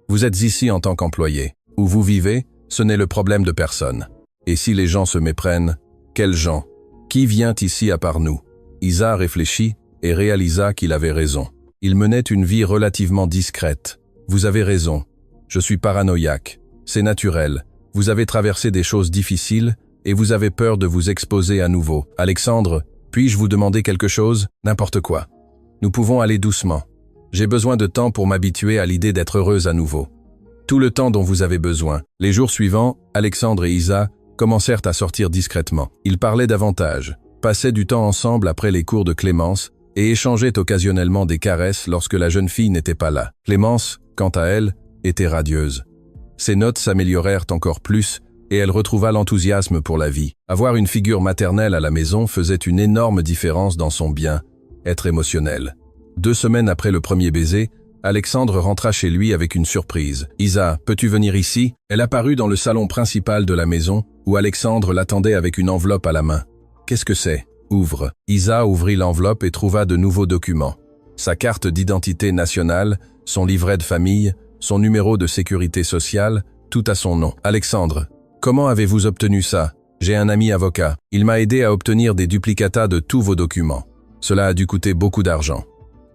vous êtes ici en tant qu'employé. Où vous vivez, ce n'est le problème de personne. Et si les gens se méprennent, quels gens ? Qui vient ici à part nous ? Isa réfléchit et réalisa qu'il avait raison. Il menait une vie relativement discrète. Vous avez raison. Je suis paranoïaque. C'est naturel. Vous avez traversé des choses difficiles et vous avez peur de vous exposer à nouveau. Alexandre, puis-je vous demander quelque chose ? N'importe quoi. Nous pouvons aller doucement. J'ai besoin de temps pour m'habituer à l'idée d'être heureuse à nouveau. Tout le temps dont vous avez besoin. Les jours suivants, Alexandre et Isa commencèrent à sortir discrètement. Ils parlaient davantage, passaient du temps ensemble après les cours de Clémence et échangeaient occasionnellement des caresses lorsque la jeune fille n'était pas là. Clémence, quant à elle, était radieuse. Ses notes s'améliorèrent encore plus et elle retrouva l'enthousiasme pour la vie. Avoir une figure maternelle à la maison faisait une énorme différence dans son bien-être émotionnel. 2 semaines après le premier baiser, Alexandre rentra chez lui avec une surprise. « Isa, peux-tu venir ici ?» Elle apparut dans le salon principal de la maison, où Alexandre l'attendait avec une enveloppe à la main. « Qu'est-ce que c'est ?»« Ouvre. » Isa ouvrit l'enveloppe et trouva de nouveaux documents. Sa carte d'identité nationale, son livret de famille, son numéro de sécurité sociale, tout à son nom. « Alexandre, comment avez-vous obtenu ça ? J'ai un ami avocat. Il m'a aidé à obtenir des duplicata de tous vos documents. Cela a dû coûter beaucoup d'argent.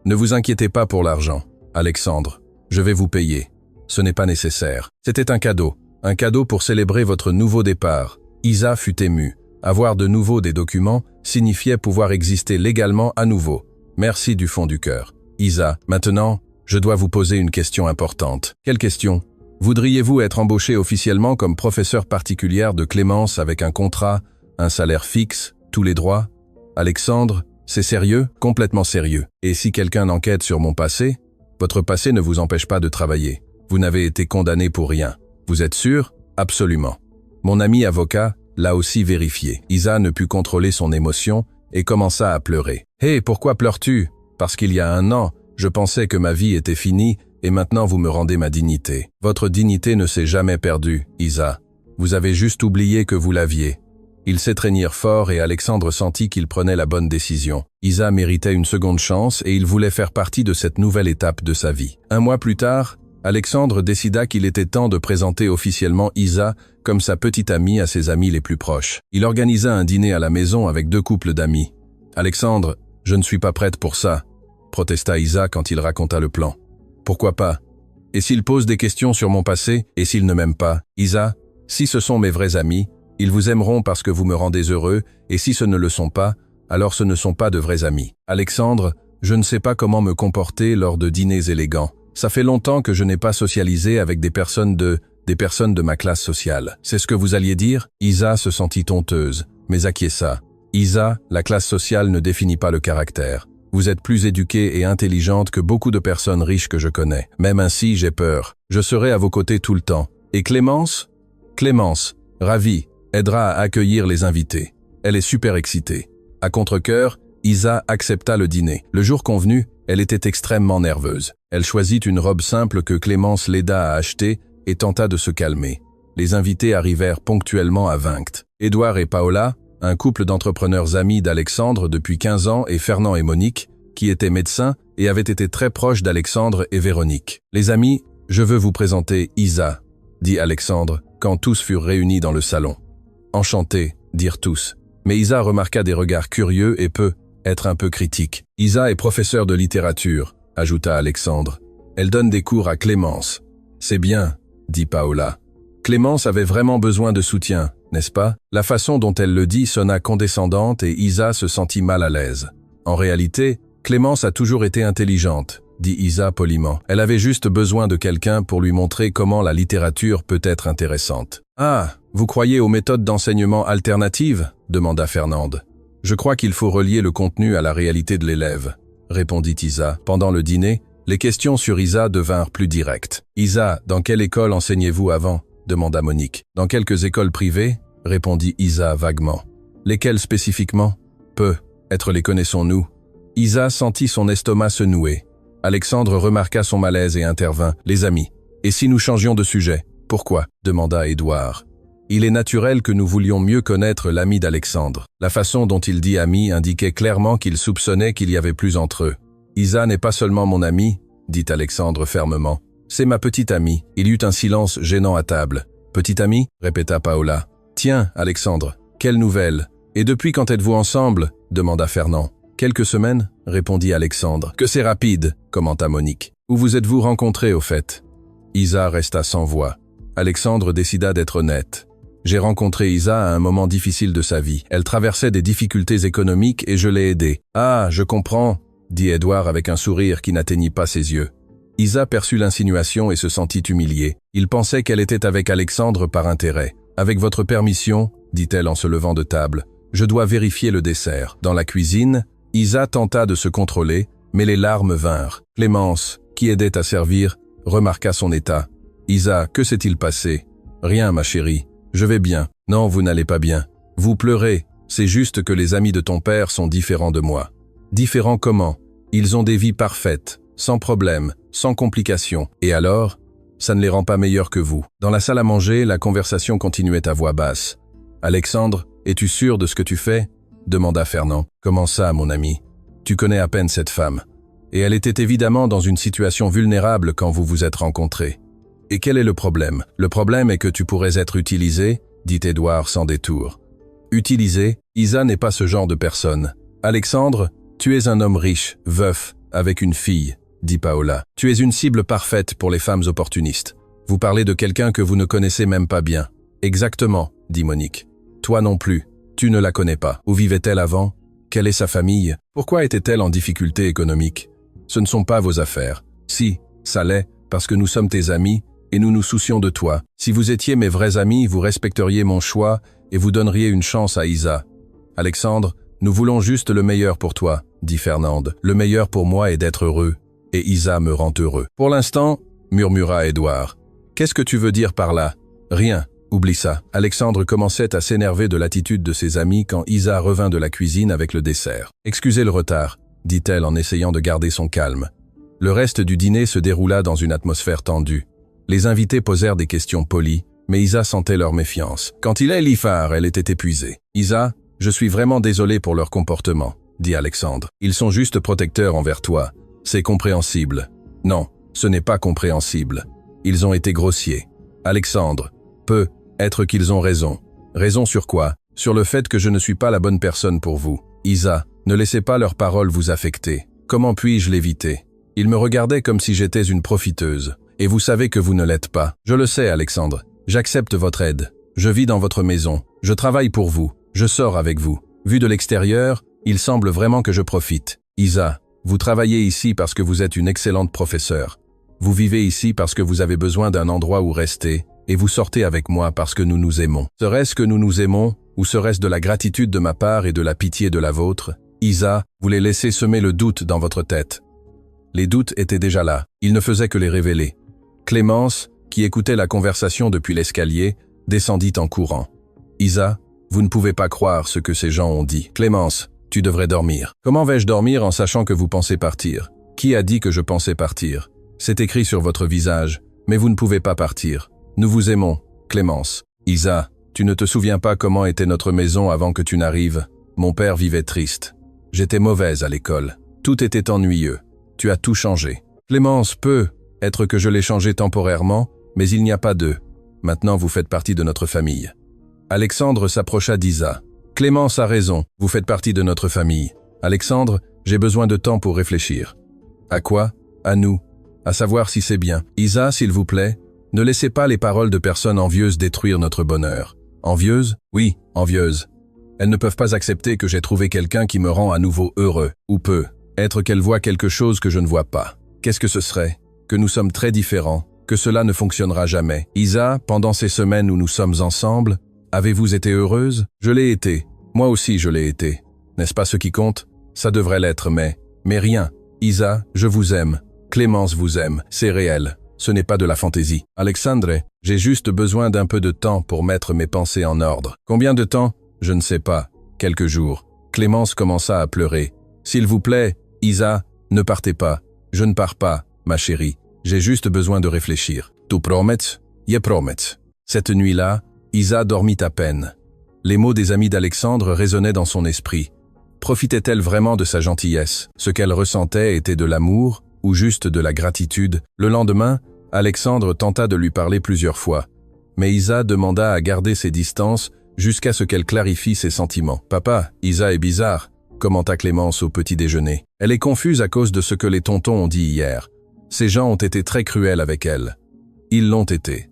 Ne vous inquiétez pas pour l'argent. Alexandre, je vais vous payer. Ce n'est pas nécessaire. C'était un cadeau pour célébrer votre nouveau départ. » Isa fut émue. Avoir de nouveau des documents signifiait pouvoir exister légalement à nouveau. Merci du fond du cœur. Isa, maintenant, je dois vous poser une question importante. Quelle question ? Voudriez-vous être embauché officiellement comme professeure particulière de Clémence avec un contrat, un salaire fixe, tous les droits ? Alexandre, c'est sérieux ? Complètement sérieux. Et si quelqu'un enquête sur mon passé ? Votre passé ne vous empêche pas de travailler. Vous n'avez été condamné pour rien. Vous êtes sûr ? Absolument. Mon ami avocat l'a aussi vérifié. Isa ne put contrôler son émotion et commença à pleurer. « Hé, pourquoi pleures-tu ? Parce qu'il y a 1 an, je pensais que ma vie était finie et maintenant vous me rendez ma dignité. Votre dignité ne s'est jamais perdue, Isa. Vous avez juste oublié que vous l'aviez. » Ils s'étreignirent fort et Alexandre sentit qu'il prenait la bonne décision. Isa méritait une seconde chance et il voulait faire partie de cette nouvelle étape de sa vie. 1 mois plus tard, Alexandre décida qu'il était temps de présenter officiellement Isa comme sa petite amie à ses amis les plus proches. Il organisa un dîner à la maison avec 2 couples d'amis. « Alexandre, je ne suis pas prête pour ça », protesta Isa quand il raconta le plan. « Pourquoi pas ? Et s'il pose des questions sur mon passé, et s'il ne m'aime pas ? Isa, si ce sont mes vrais amis, ils vous aimeront parce que vous me rendez heureux, et si ce ne le sont pas, alors ce ne sont pas de vrais amis. » Alexandre je ne sais pas comment me comporter lors de dîners élégants. Ça fait longtemps que je n'ai pas socialisé avec des personnes de ma classe sociale. C'est ce que vous alliez dire? Isa se sentit honteuse, mais acquiesça. Isa, la classe sociale ne définit pas le caractère. Vous êtes plus éduquée et intelligente que beaucoup de personnes riches que je connais. Même ainsi, j'ai peur. Je serai à vos côtés tout le temps. Et Clémence? Clémence, ravie, aidera à accueillir les invités. Elle est super excitée. À contre-cœur, Isa accepta le dîner. Le jour convenu, elle était extrêmement nerveuse. Elle choisit une robe simple que Clémence l'aida à acheter et tenta de se calmer. Les invités arrivèrent ponctuellement à Vingt. Édouard et Paola, un couple d'entrepreneurs amis d'Alexandre depuis 15 ans, et Fernand et Monique, qui étaient médecins et avaient été très proches d'Alexandre et Véronique. « Les amis, je veux vous présenter Isa », dit Alexandre, quand tous furent réunis dans le salon. « Enchanté », dirent tous. Mais Isa remarqua des regards curieux et être un peu critique. « Isa est professeure de littérature », ajouta Alexandre. « Elle donne des cours à Clémence. »« C'est bien », dit Paola. Clémence avait vraiment besoin de soutien, n'est-ce pas? La façon dont elle le dit sonna condescendante et Isa se sentit mal à l'aise. En réalité, Clémence a toujours été intelligente, dit Isa poliment. Elle avait juste besoin de quelqu'un pour lui montrer comment la littérature peut être intéressante. « Ah, vous croyez aux méthodes d'enseignement alternatives ?» demanda Fernande. « Je crois qu'il faut relier le contenu à la réalité de l'élève », répondit Isa. Pendant le dîner, les questions sur Isa devinrent plus directes. « Isa, dans quelle école enseignez-vous avant ?» demanda Monique. « Dans quelques écoles privées ?» répondit Isa vaguement. « Lesquelles spécifiquement ?»« Peu, être les connaissons-nous ?» Isa sentit son estomac se nouer. Alexandre remarqua son malaise et intervint. « Les amis, et si nous changions de sujet ?»« Pourquoi ?» demanda Édouard. « Il est naturel que nous voulions mieux connaître l'ami d'Alexandre. » La façon dont il dit ami indiquait clairement qu'il soupçonnait qu'il y avait plus entre eux. « Isa n'est pas seulement mon ami, » dit Alexandre fermement. « C'est ma petite amie. » Il y eut un silence gênant à table. « Petite amie ?» répéta Paola. « Tiens, Alexandre, quelle nouvelle? Et depuis quand êtes-vous ensemble ?» demanda Fernand. « Quelques semaines ?» répondit Alexandre. « Que c'est rapide !» commenta Monique. « Où vous êtes-vous rencontrés au fait ?» Isa resta sans voix. Alexandre décida d'être honnête. « J'ai rencontré Isa à un moment difficile de sa vie. Elle traversait des difficultés économiques et je l'ai aidée. »« Ah, je comprends !» dit Édouard avec un sourire qui n'atteignit pas ses yeux. Isa perçut l'insinuation et se sentit humiliée. Il pensait qu'elle était avec Alexandre par intérêt. « Avec votre permission, » dit-elle en se levant de table, « je dois vérifier le dessert. » Dans la cuisine, Isa tenta de se contrôler, mais les larmes vinrent. Clémence, qui aidait à servir, remarqua son état. « Isa, que s'est-il passé ?»« Rien, ma chérie. Je vais bien. »« Non, vous n'allez pas bien. Vous pleurez. C'est juste que les amis de ton père sont différents de moi. »« Différents comment ? Ils ont des vies parfaites, sans problème, sans complications. Et alors ? Ça ne les rend pas meilleurs que vous. » Dans la salle à manger, la conversation continuait à voix basse. « Alexandre, es-tu sûr de ce que tu fais ?» demanda Fernand. « Comment ça, mon ami? Tu connais à peine cette femme. Et elle était évidemment dans une situation vulnérable quand vous vous êtes rencontrés. Et quel est le problème? Le problème est que tu pourrais être utilisé, dit Édouard sans détour. Utilisé? Isa n'est pas ce genre de personne. Alexandre, tu es un homme riche, veuf, avec une fille, dit Paola. Tu es une cible parfaite pour les femmes opportunistes. Vous parlez de quelqu'un que vous ne connaissez même pas bien. Exactement, dit Monique. Toi non plus. Tu ne la connais pas. Où vivait-elle avant? Quelle est sa famille? Pourquoi était-elle en difficulté économique? Ce ne sont pas vos affaires. Si, ça l'est, parce que nous sommes tes amis et nous nous soucions de toi. Si vous étiez mes vrais amis, vous respecteriez mon choix et vous donneriez une chance à Isa. Alexandre, nous voulons juste le meilleur pour toi, dit Fernande. Le meilleur pour moi est d'être heureux, et Isa me rend heureux. Pour l'instant, murmura Édouard. Qu'est-ce que tu veux dire par là? Rien, oublie ça. Alexandre commençait à s'énerver de l'attitude de ses amis quand Isa revint de la cuisine avec le dessert. Excusez le retard, dit-elle en essayant de garder son calme. Le reste du dîner se déroula dans une atmosphère tendue. Les invités posèrent des questions polies, mais Isa sentait leur méfiance. Quand il est l'IFAR, elle était épuisée. Isa, je suis vraiment désolé pour leur comportement, dit Alexandre. Ils sont juste protecteurs envers toi. C'est compréhensible. Non, ce n'est pas compréhensible. Ils ont été grossiers. Alexandre, être qu'ils ont raison. Raison sur quoi? Sur le fait que je ne suis pas la bonne personne pour vous. Isa, ne laissez pas leurs paroles vous affecter. Comment puis-je l'éviter? Ils me regardaient comme si j'étais une profiteuse. Et vous savez que vous ne l'êtes pas. Je le sais, Alexandre. J'accepte votre aide. Je vis dans votre maison. Je travaille pour vous. Je sors avec vous. Vu de l'extérieur, il semble vraiment que je profite. Isa, Vous travaillez ici parce que vous êtes une excellente professeure. Vous vivez ici parce que vous avez besoin d'un endroit où rester, et vous sortez avec moi parce que nous nous aimons. Serait-ce que nous nous aimons, ou serait-ce de la gratitude de ma part et de la pitié de la vôtre? Isa, vous les laissez semer le doute dans votre tête. Les doutes étaient déjà là, il ne faisait que les révéler. Clémence, qui écoutait la conversation depuis l'escalier, descendit en courant. Isa, vous ne pouvez pas croire ce que ces gens ont dit. Clémence, tu devrais dormir. Comment vais-je dormir en sachant que vous pensez partir? Qui a dit que je pensais partir? C'est écrit sur votre visage, mais vous ne pouvez pas partir. Nous vous aimons, Clémence. Isa, tu ne te souviens pas comment était notre maison avant que tu n'arrives? Mon père vivait triste. J'étais mauvaise à l'école. Tout était ennuyeux. Tu as tout changé. Clémence peut être que je l'ai changé temporairement, mais il n'y a pas d'eux. Maintenant, vous faites partie de notre famille. Alexandre s'approcha d'Isa. Clémence a raison, vous faites partie de notre famille. Alexandre, j'ai besoin de temps pour réfléchir. À quoi? À nous. À savoir si c'est bien. Isa, s'il vous plaît, ne laissez pas les paroles de personnes envieuses détruire notre bonheur. Envieuses? Oui, envieuses. Elles ne peuvent pas accepter que j'ai trouvé quelqu'un qui me rend à nouveau heureux, ou peut être qu'elles voient quelque chose que je ne vois pas. Qu'est-ce que ce serait? Que nous sommes très différents, que cela ne fonctionnera jamais. Isa, pendant ces semaines où nous sommes ensemble, avez-vous été heureuse? Je l'ai été. Moi aussi je l'ai été. N'est-ce pas ce qui compte? Ça devrait l'être, mais rien. Isa, je vous aime. Clémence vous aime. C'est réel. Ce n'est pas de la fantaisie. Alexandre, j'ai juste besoin d'un peu de temps pour mettre mes pensées en ordre. Combien de temps? Je ne sais pas. Quelques jours. Clémence commença à pleurer. S'il vous plaît, Isa, ne partez pas. Je ne pars pas, ma chérie. J'ai juste besoin de réfléchir. Tu promets? Je promets. Cette nuit-là, Isa dormit à peine. Les mots des amis d'Alexandre résonnaient dans son esprit. Profitait-elle vraiment de sa gentillesse? Ce qu'elle ressentait était de l'amour ou juste de la gratitude? Le lendemain, Alexandre tenta de lui parler plusieurs fois. Mais Isa demanda à garder ses distances jusqu'à ce qu'elle clarifie ses sentiments. « Papa, Isa est bizarre », commenta Clémence au petit déjeuner. Elle est confuse à cause de ce que les tontons ont dit hier. Ces gens ont été très cruels avec elle. Ils l'ont été.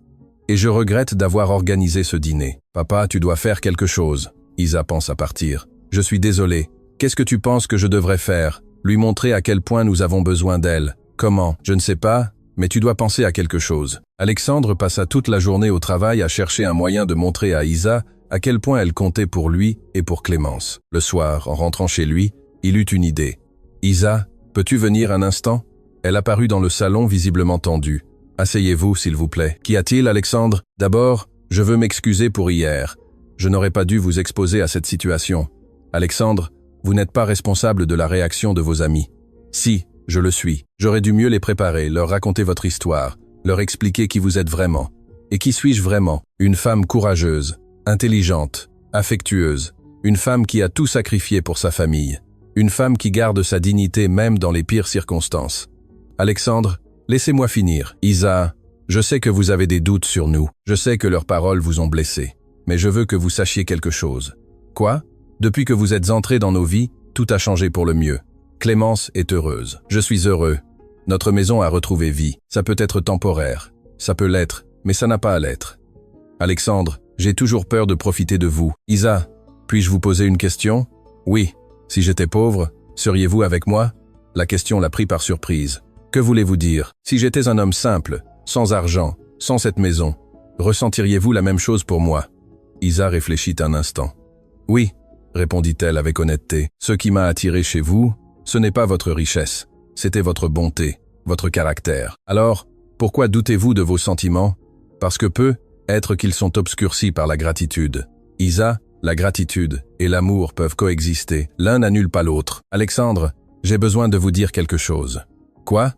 Et je regrette d'avoir organisé ce dîner. Papa, tu dois faire quelque chose. Isa pense à partir. Je suis désolé. Qu'est-ce que tu penses que je devrais faire? Lui montrer à quel point nous avons besoin d'elle. Comment? Je ne sais pas, mais tu dois penser à quelque chose. Alexandre passa toute la journée au travail à chercher un moyen de montrer à Isa à quel point elle comptait pour lui et pour Clémence. Le soir, en rentrant chez lui, il eut une idée. « Isa, peux-tu venir un instant ?» Elle apparut dans le salon visiblement tendue. « Asseyez-vous, s'il vous plaît. »« Qu'y a-t-il, Alexandre ?»« D'abord, je veux m'excuser pour hier. Je n'aurais pas dû vous exposer à cette situation. Alexandre, vous n'êtes pas responsable de la réaction de vos amis. Si, je le suis. J'aurais dû mieux les préparer, leur raconter votre histoire, leur expliquer qui vous êtes vraiment. Et qui suis-je vraiment? Une femme courageuse, intelligente, affectueuse, une femme qui a tout sacrifié pour sa famille, une femme qui garde sa dignité même dans les pires circonstances. Alexandre, laissez-moi finir. Isa, je sais que vous avez des doutes sur nous, je sais que leurs paroles vous ont blessé, mais je veux que vous sachiez quelque chose. Quoi? Depuis que vous êtes entrés dans nos vies, tout a changé pour le mieux. Clémence est heureuse. Je suis heureux. Notre maison a retrouvé vie. Ça peut être temporaire. Ça peut l'être, mais ça n'a pas à l'être. Alexandre, j'ai toujours peur de profiter de vous. Isa, puis-je vous poser une question? Oui. Si j'étais pauvre, seriez-vous avec moi? La question l'a pris par surprise. Que voulez-vous dire? Si j'étais un homme simple, sans argent, sans cette maison, ressentiriez-vous la même chose pour moi? Isa réfléchit un instant. Oui, répondit-elle avec honnêteté. Ce qui m'a attiré chez vous, ce n'est pas votre richesse, c'était votre bonté, votre caractère. Alors, pourquoi doutez-vous de vos sentiments? Parce que peut-être qu'ils sont obscurcis par la gratitude. Isa, la gratitude et l'amour peuvent coexister, l'un n'annule pas l'autre. Alexandre, j'ai besoin de vous dire quelque chose. Quoi?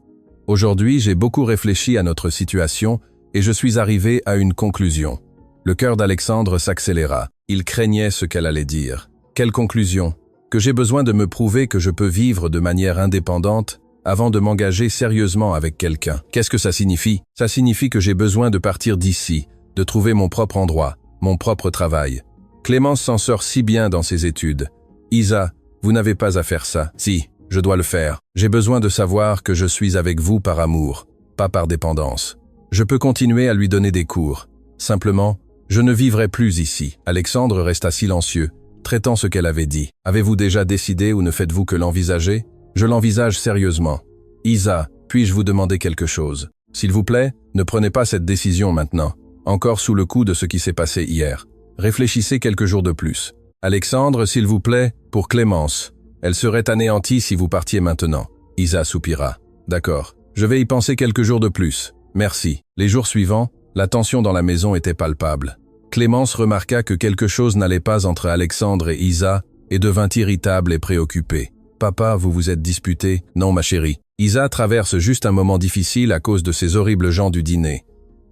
Aujourd'hui, j'ai beaucoup réfléchi à notre situation et je suis arrivé à une conclusion. Le cœur d'Alexandre s'accéléra. Il craignait ce qu'elle allait dire. Quelle conclusion? Que j'ai besoin de me prouver que je peux vivre de manière indépendante avant de m'engager sérieusement avec quelqu'un. Qu'est-ce que ça signifie? Ça signifie que j'ai besoin de partir d'ici, de trouver mon propre endroit, mon propre travail. Clémence s'en sort si bien dans ses études. Isa, vous n'avez pas à faire ça. Si, je dois le faire. J'ai besoin de savoir que je suis avec vous par amour, pas par dépendance. Je peux continuer à lui donner des cours. Simplement, je ne vivrai plus ici. Alexandre resta silencieux, traitant ce qu'elle avait dit. Avez-vous déjà décidé ou ne faites-vous que l'envisager? Je l'envisage sérieusement. Isa, puis-je vous demander quelque chose? S'il vous plaît, ne prenez pas cette décision maintenant, encore sous le coup de ce qui s'est passé hier. Réfléchissez quelques jours de plus. Alexandre, s'il vous plaît, pour Clémence. Elle serait anéantie si vous partiez maintenant. Isa soupira. D'accord. Je vais y penser quelques jours de plus. Merci. Les jours suivants, la tension dans la maison était palpable. Clémence remarqua que quelque chose n'allait pas entre Alexandre et Isa et devint irritable et préoccupée. « Papa, vous vous êtes disputé ?»« Non, ma chérie. Isa traverse juste un moment difficile à cause de ces horribles gens du dîner.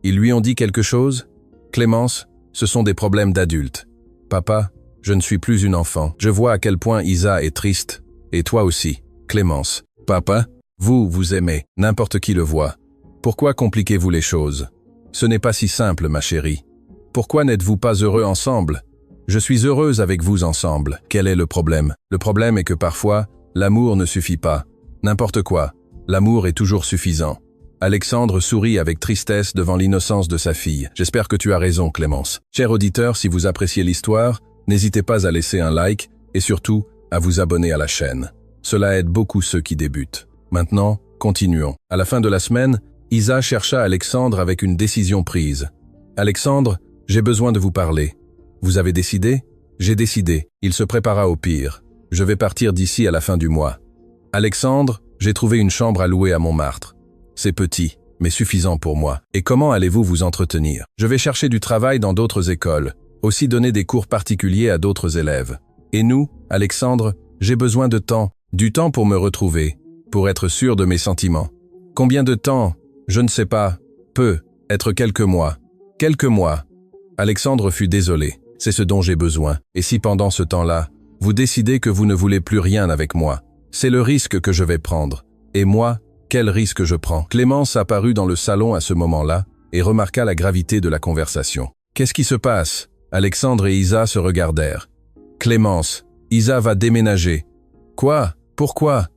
Ils lui ont dit quelque chose ? Clémence, ce sont des problèmes d'adultes. Papa, je ne suis plus une enfant. Je vois à quel point Isa est triste. Et toi aussi, Clémence. Papa, vous aimez. N'importe qui le voit. Pourquoi compliquez-vous les choses? Ce n'est pas si simple, ma chérie. Pourquoi n'êtes-vous pas heureux ensemble? Je suis heureuse avec vous ensemble. Quel est le problème? Le problème est que parfois, l'amour ne suffit pas. N'importe quoi. L'amour est toujours suffisant. Alexandre sourit avec tristesse devant l'innocence de sa fille. J'espère que tu as raison, Clémence. Cher auditeur, si vous appréciez l'histoire, n'hésitez pas à laisser un like et surtout à vous abonner à la chaîne. Cela aide beaucoup ceux qui débutent. Maintenant, continuons. À la fin de la semaine, Isa chercha Alexandre avec une décision prise. « Alexandre, j'ai besoin de vous parler. Vous avez décidé ?»« J'ai décidé. » Il se prépara au pire. « Je vais partir d'ici à la fin du mois. »« Alexandre, j'ai trouvé une chambre à louer à Montmartre. C'est petit, mais suffisant pour moi. Et comment allez-vous vous entretenir? Je vais chercher du travail dans d'autres écoles, aussi donner des cours particuliers à d'autres élèves. Et nous, Alexandre, j'ai besoin de temps, du temps pour me retrouver, pour être sûr de mes sentiments. Combien de temps? Je ne sais pas. Peu, être quelques mois. Quelques mois. Alexandre fut désolé. C'est ce dont j'ai besoin. Et si pendant ce temps-là, vous décidez que vous ne voulez plus rien avec moi, c'est le risque que je vais prendre. Et moi, quel risque je prends? Clémence apparut dans le salon à ce moment-là et remarqua la gravité de la conversation. Qu'est-ce qui se passe? Alexandre et Isa se regardèrent. Clémence, Isa va déménager. Quoi? Pourquoi?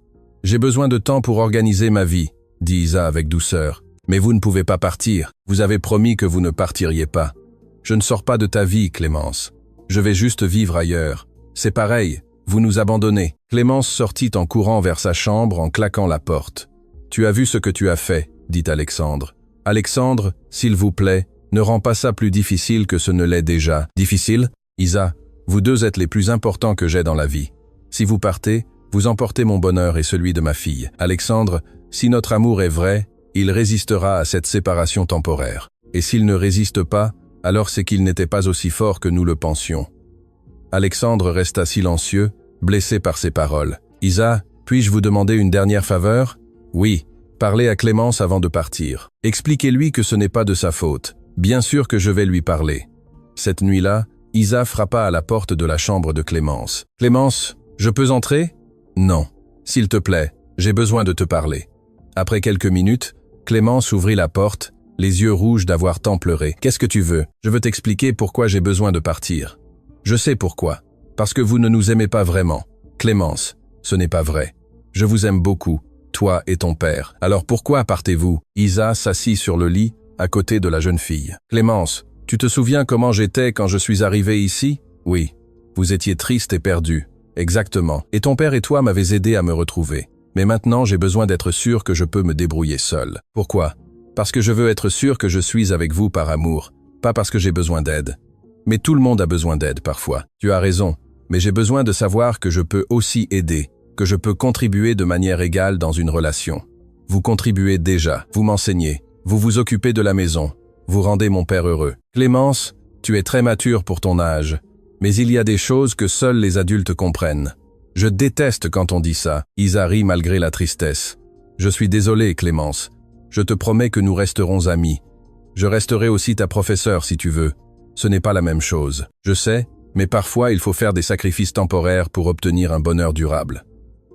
J'ai besoin de temps pour organiser ma vie, dit Isa avec douceur. Mais vous ne pouvez pas partir. Vous avez promis que vous ne partiriez pas. Je ne sors pas de ta vie, Clémence. Je vais juste vivre ailleurs. C'est pareil, vous nous abandonnez. Clémence sortit en courant vers sa chambre en claquant la porte. Tu as vu ce que tu as fait, dit Alexandre. Alexandre, s'il vous plaît, ne rends pas ça plus difficile que ce ne l'est déjà. Difficile? Isa, vous deux êtes les plus importants que j'ai dans la vie. Si vous partez, vous emportez mon bonheur et celui de ma fille. Alexandre, si notre amour est vrai, il résistera à cette séparation temporaire. Et s'il ne résiste pas, alors c'est qu'il n'était pas aussi fort que nous le pensions. Alexandre resta silencieux, blessé par ces paroles. Isa, puis-je vous demander une dernière faveur? Oui, parlez à Clémence avant de partir. Expliquez-lui que ce n'est pas de sa faute. Bien sûr que je vais lui parler. Cette nuit-là, Isa frappa à la porte de la chambre de Clémence. Clémence, je peux entrer? Non. S'il te plaît, j'ai besoin de te parler. Après quelques minutes, Clémence ouvrit la porte, les yeux rouges d'avoir tant pleuré. Qu'est-ce que tu veux? Je veux t'expliquer pourquoi j'ai besoin de partir. Je sais pourquoi. Parce que vous ne nous aimez pas vraiment. Clémence, ce n'est pas vrai. Je vous aime beaucoup, toi et ton père. Alors pourquoi partez-vous? Isa s'assit sur le lit, à côté de la jeune fille. Clémence, tu te souviens comment j'étais quand je suis arrivé ici? Oui. Vous étiez triste et perdu. Exactement. Et ton père et toi m'avez aidé à me retrouver. Mais maintenant, j'ai besoin d'être sûr que je peux me débrouiller seul. Pourquoi? Parce que je veux être sûr que je suis avec vous par amour, pas parce que j'ai besoin d'aide. Mais tout le monde a besoin d'aide parfois. Tu as raison, mais j'ai besoin de savoir que je peux aussi aider, que je peux contribuer de manière égale dans une relation. Vous contribuez déjà, vous m'enseignez, vous vous occupez de la maison, vous rendez mon père heureux. Clémence, tu es très mature pour ton âge, mais il y a des choses que seuls les adultes comprennent. Je déteste quand on dit ça. Isa rit malgré la tristesse. Je suis désolé, Clémence. Je te promets que nous resterons amis. Je resterai aussi ta professeure si tu veux. Ce n'est pas la même chose. Je sais, mais parfois il faut faire des sacrifices temporaires pour obtenir un bonheur durable.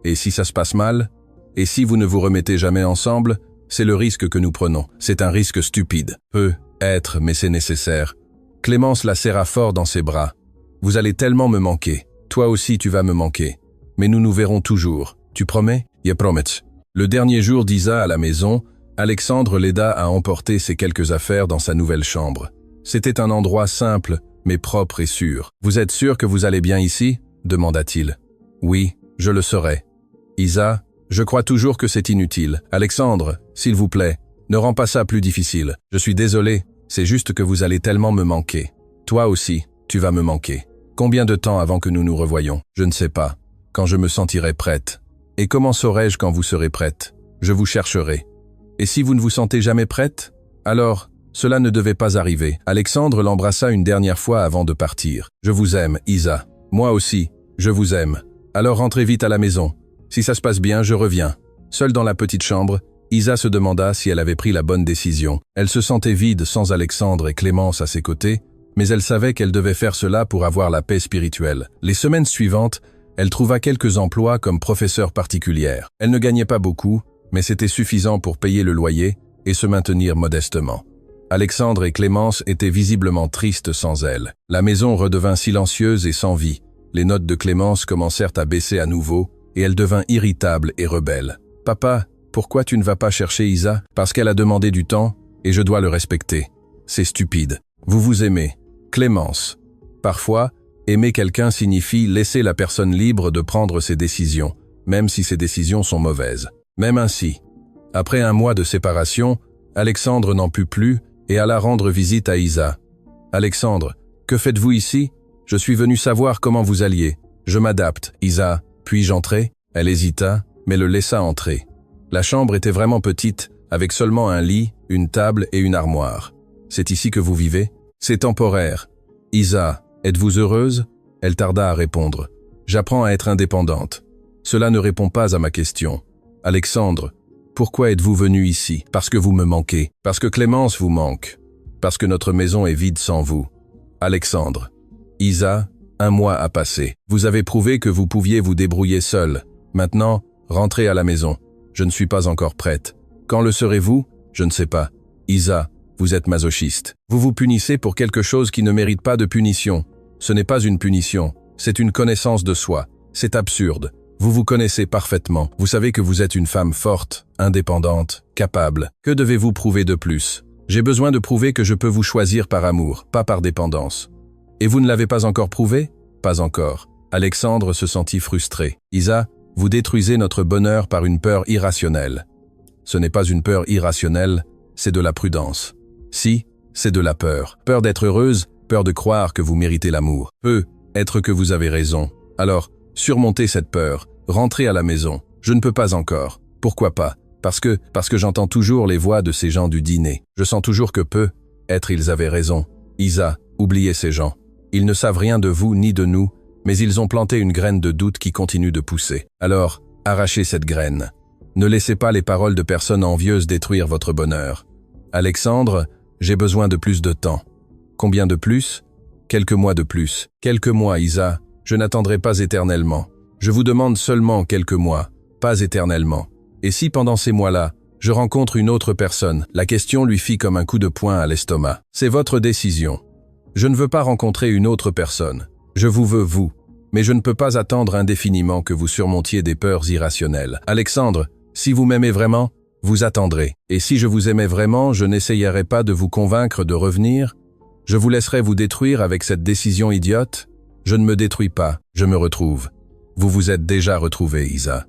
Et si ça se passe mal? Et si vous ne vous remettez jamais ensemble? C'est le risque que nous prenons. C'est un risque stupide. Peut être, mais c'est nécessaire. Clémence la serra fort dans ses bras. Vous allez tellement me manquer. Toi aussi tu vas me manquer. Mais nous nous verrons toujours. Tu promets? Je promets. Le dernier jour d'Isa à la maison, Alexandre l'aida à emporter ses quelques affaires dans sa nouvelle chambre. C'était un endroit simple, mais propre et sûr. « Vous êtes sûr que vous allez bien ici ?» demanda-t-il. « Oui, je le serai. »« Isa, Je crois toujours que c'est inutile. Alexandre, s'il vous plaît, ne rends pas ça plus difficile. Je suis désolé, c'est juste que vous allez tellement me manquer. Toi aussi, tu vas me manquer. Combien de temps avant que nous nous revoyions? Je ne sais pas. Quand je me sentirai prête. Et comment saurai-je quand vous serez prête? Je vous chercherai. Et si vous ne vous sentez jamais prête? Alors, cela ne devait pas arriver. Alexandre l'embrassa une dernière fois avant de partir. Je vous aime, Isa. Moi aussi, je vous aime. Alors rentrez vite à la maison. Si ça se passe bien, je reviens. Seule dans la petite chambre, Isa se demanda si elle avait pris la bonne décision. Elle se sentait vide sans Alexandre et Clémence à ses côtés, mais elle savait qu'elle devait faire cela pour avoir la paix spirituelle. Les semaines suivantes, elle trouva quelques emplois comme professeure particulière. Elle ne gagnait pas beaucoup, mais c'était suffisant pour payer le loyer et se maintenir modestement. Alexandre et Clémence étaient visiblement tristes sans elle. La maison redevint silencieuse et sans vie. Les notes de Clémence commencèrent à baisser à nouveau, et elle devint irritable et rebelle. « Papa, pourquoi tu ne vas pas chercher Isa? Parce qu'elle a demandé du temps, et je dois le respecter. C'est stupide. Vous vous aimez. Clémence. Parfois, aimer quelqu'un signifie laisser la personne libre de prendre ses décisions, même si ces décisions sont mauvaises. Même ainsi. Après un mois de séparation, Alexandre n'en put plus et alla rendre visite à Isa. « Alexandre, que faites-vous ici? Je suis venu savoir comment vous alliez. Je m'adapte, Isa. Puis-je entrer? » Elle hésita, mais le laissa entrer. La chambre était vraiment petite, avec seulement un lit, une table et une armoire. « C'est ici que vous vivez? » « C'est temporaire. »« Isa, êtes-vous heureuse? » Elle tarda à répondre. « J'apprends à être indépendante. » Cela ne répond pas à ma question. « Alexandre, pourquoi êtes-vous venu ici? » « Parce que vous me manquez. Parce que Clémence vous manque. Parce que notre maison est vide sans vous. » Alexandre. Isa, un mois a passé. Vous avez prouvé que vous pouviez vous débrouiller seul. Maintenant, rentrez à la maison. Je ne suis pas encore prête. Quand le serez-vous? Je ne sais pas. Isa, vous êtes masochiste. Vous vous punissez pour quelque chose qui ne mérite pas de punition. Ce n'est pas une punition, c'est une connaissance de soi. C'est absurde. Vous vous connaissez parfaitement. Vous savez que vous êtes une femme forte, indépendante, capable. Que devez-vous prouver de plus? J'ai besoin de prouver que je peux vous choisir par amour, pas par dépendance. Et vous ne l'avez pas encore prouvé? Pas encore. Alexandre se sentit frustré. Isa, vous détruisez notre bonheur par une peur irrationnelle. Ce n'est pas une peur irrationnelle, c'est de la prudence. Si, c'est de la peur. Peur d'être heureuse, peur de croire que vous méritez l'amour. Être que vous avez raison. Alors, surmontez cette peur, rentrez à la maison. Je ne peux pas encore. Pourquoi pas? Parce que j'entends toujours les voix de ces gens du dîner. Je sens toujours que être ils avaient raison. Isa, oubliez ces gens. Ils ne savent rien de vous ni de nous, mais ils ont planté une graine de doute qui continue de pousser. Alors, arrachez cette graine. Ne laissez pas les paroles de personnes envieuses détruire votre bonheur. Alexandre, j'ai besoin de plus de temps. Combien de plus? Quelques mois de plus. Quelques mois, Isa. Je n'attendrai pas éternellement. Je vous demande seulement quelques mois, pas éternellement. Et si pendant ces mois-là, je rencontre une autre personne? La question lui fit comme un coup de poing à l'estomac. C'est votre décision. Je ne veux pas rencontrer une autre personne. Je vous veux vous. Mais je ne peux pas attendre indéfiniment que vous surmontiez des peurs irrationnelles. Alexandre, si vous m'aimez vraiment, vous attendrez. Et si je vous aimais vraiment, je n'essayerai pas de vous convaincre de revenir. Je vous laisserai vous détruire avec cette décision idiote. Je ne me détruis pas, je me retrouve. Vous vous êtes déjà retrouvé, Isa.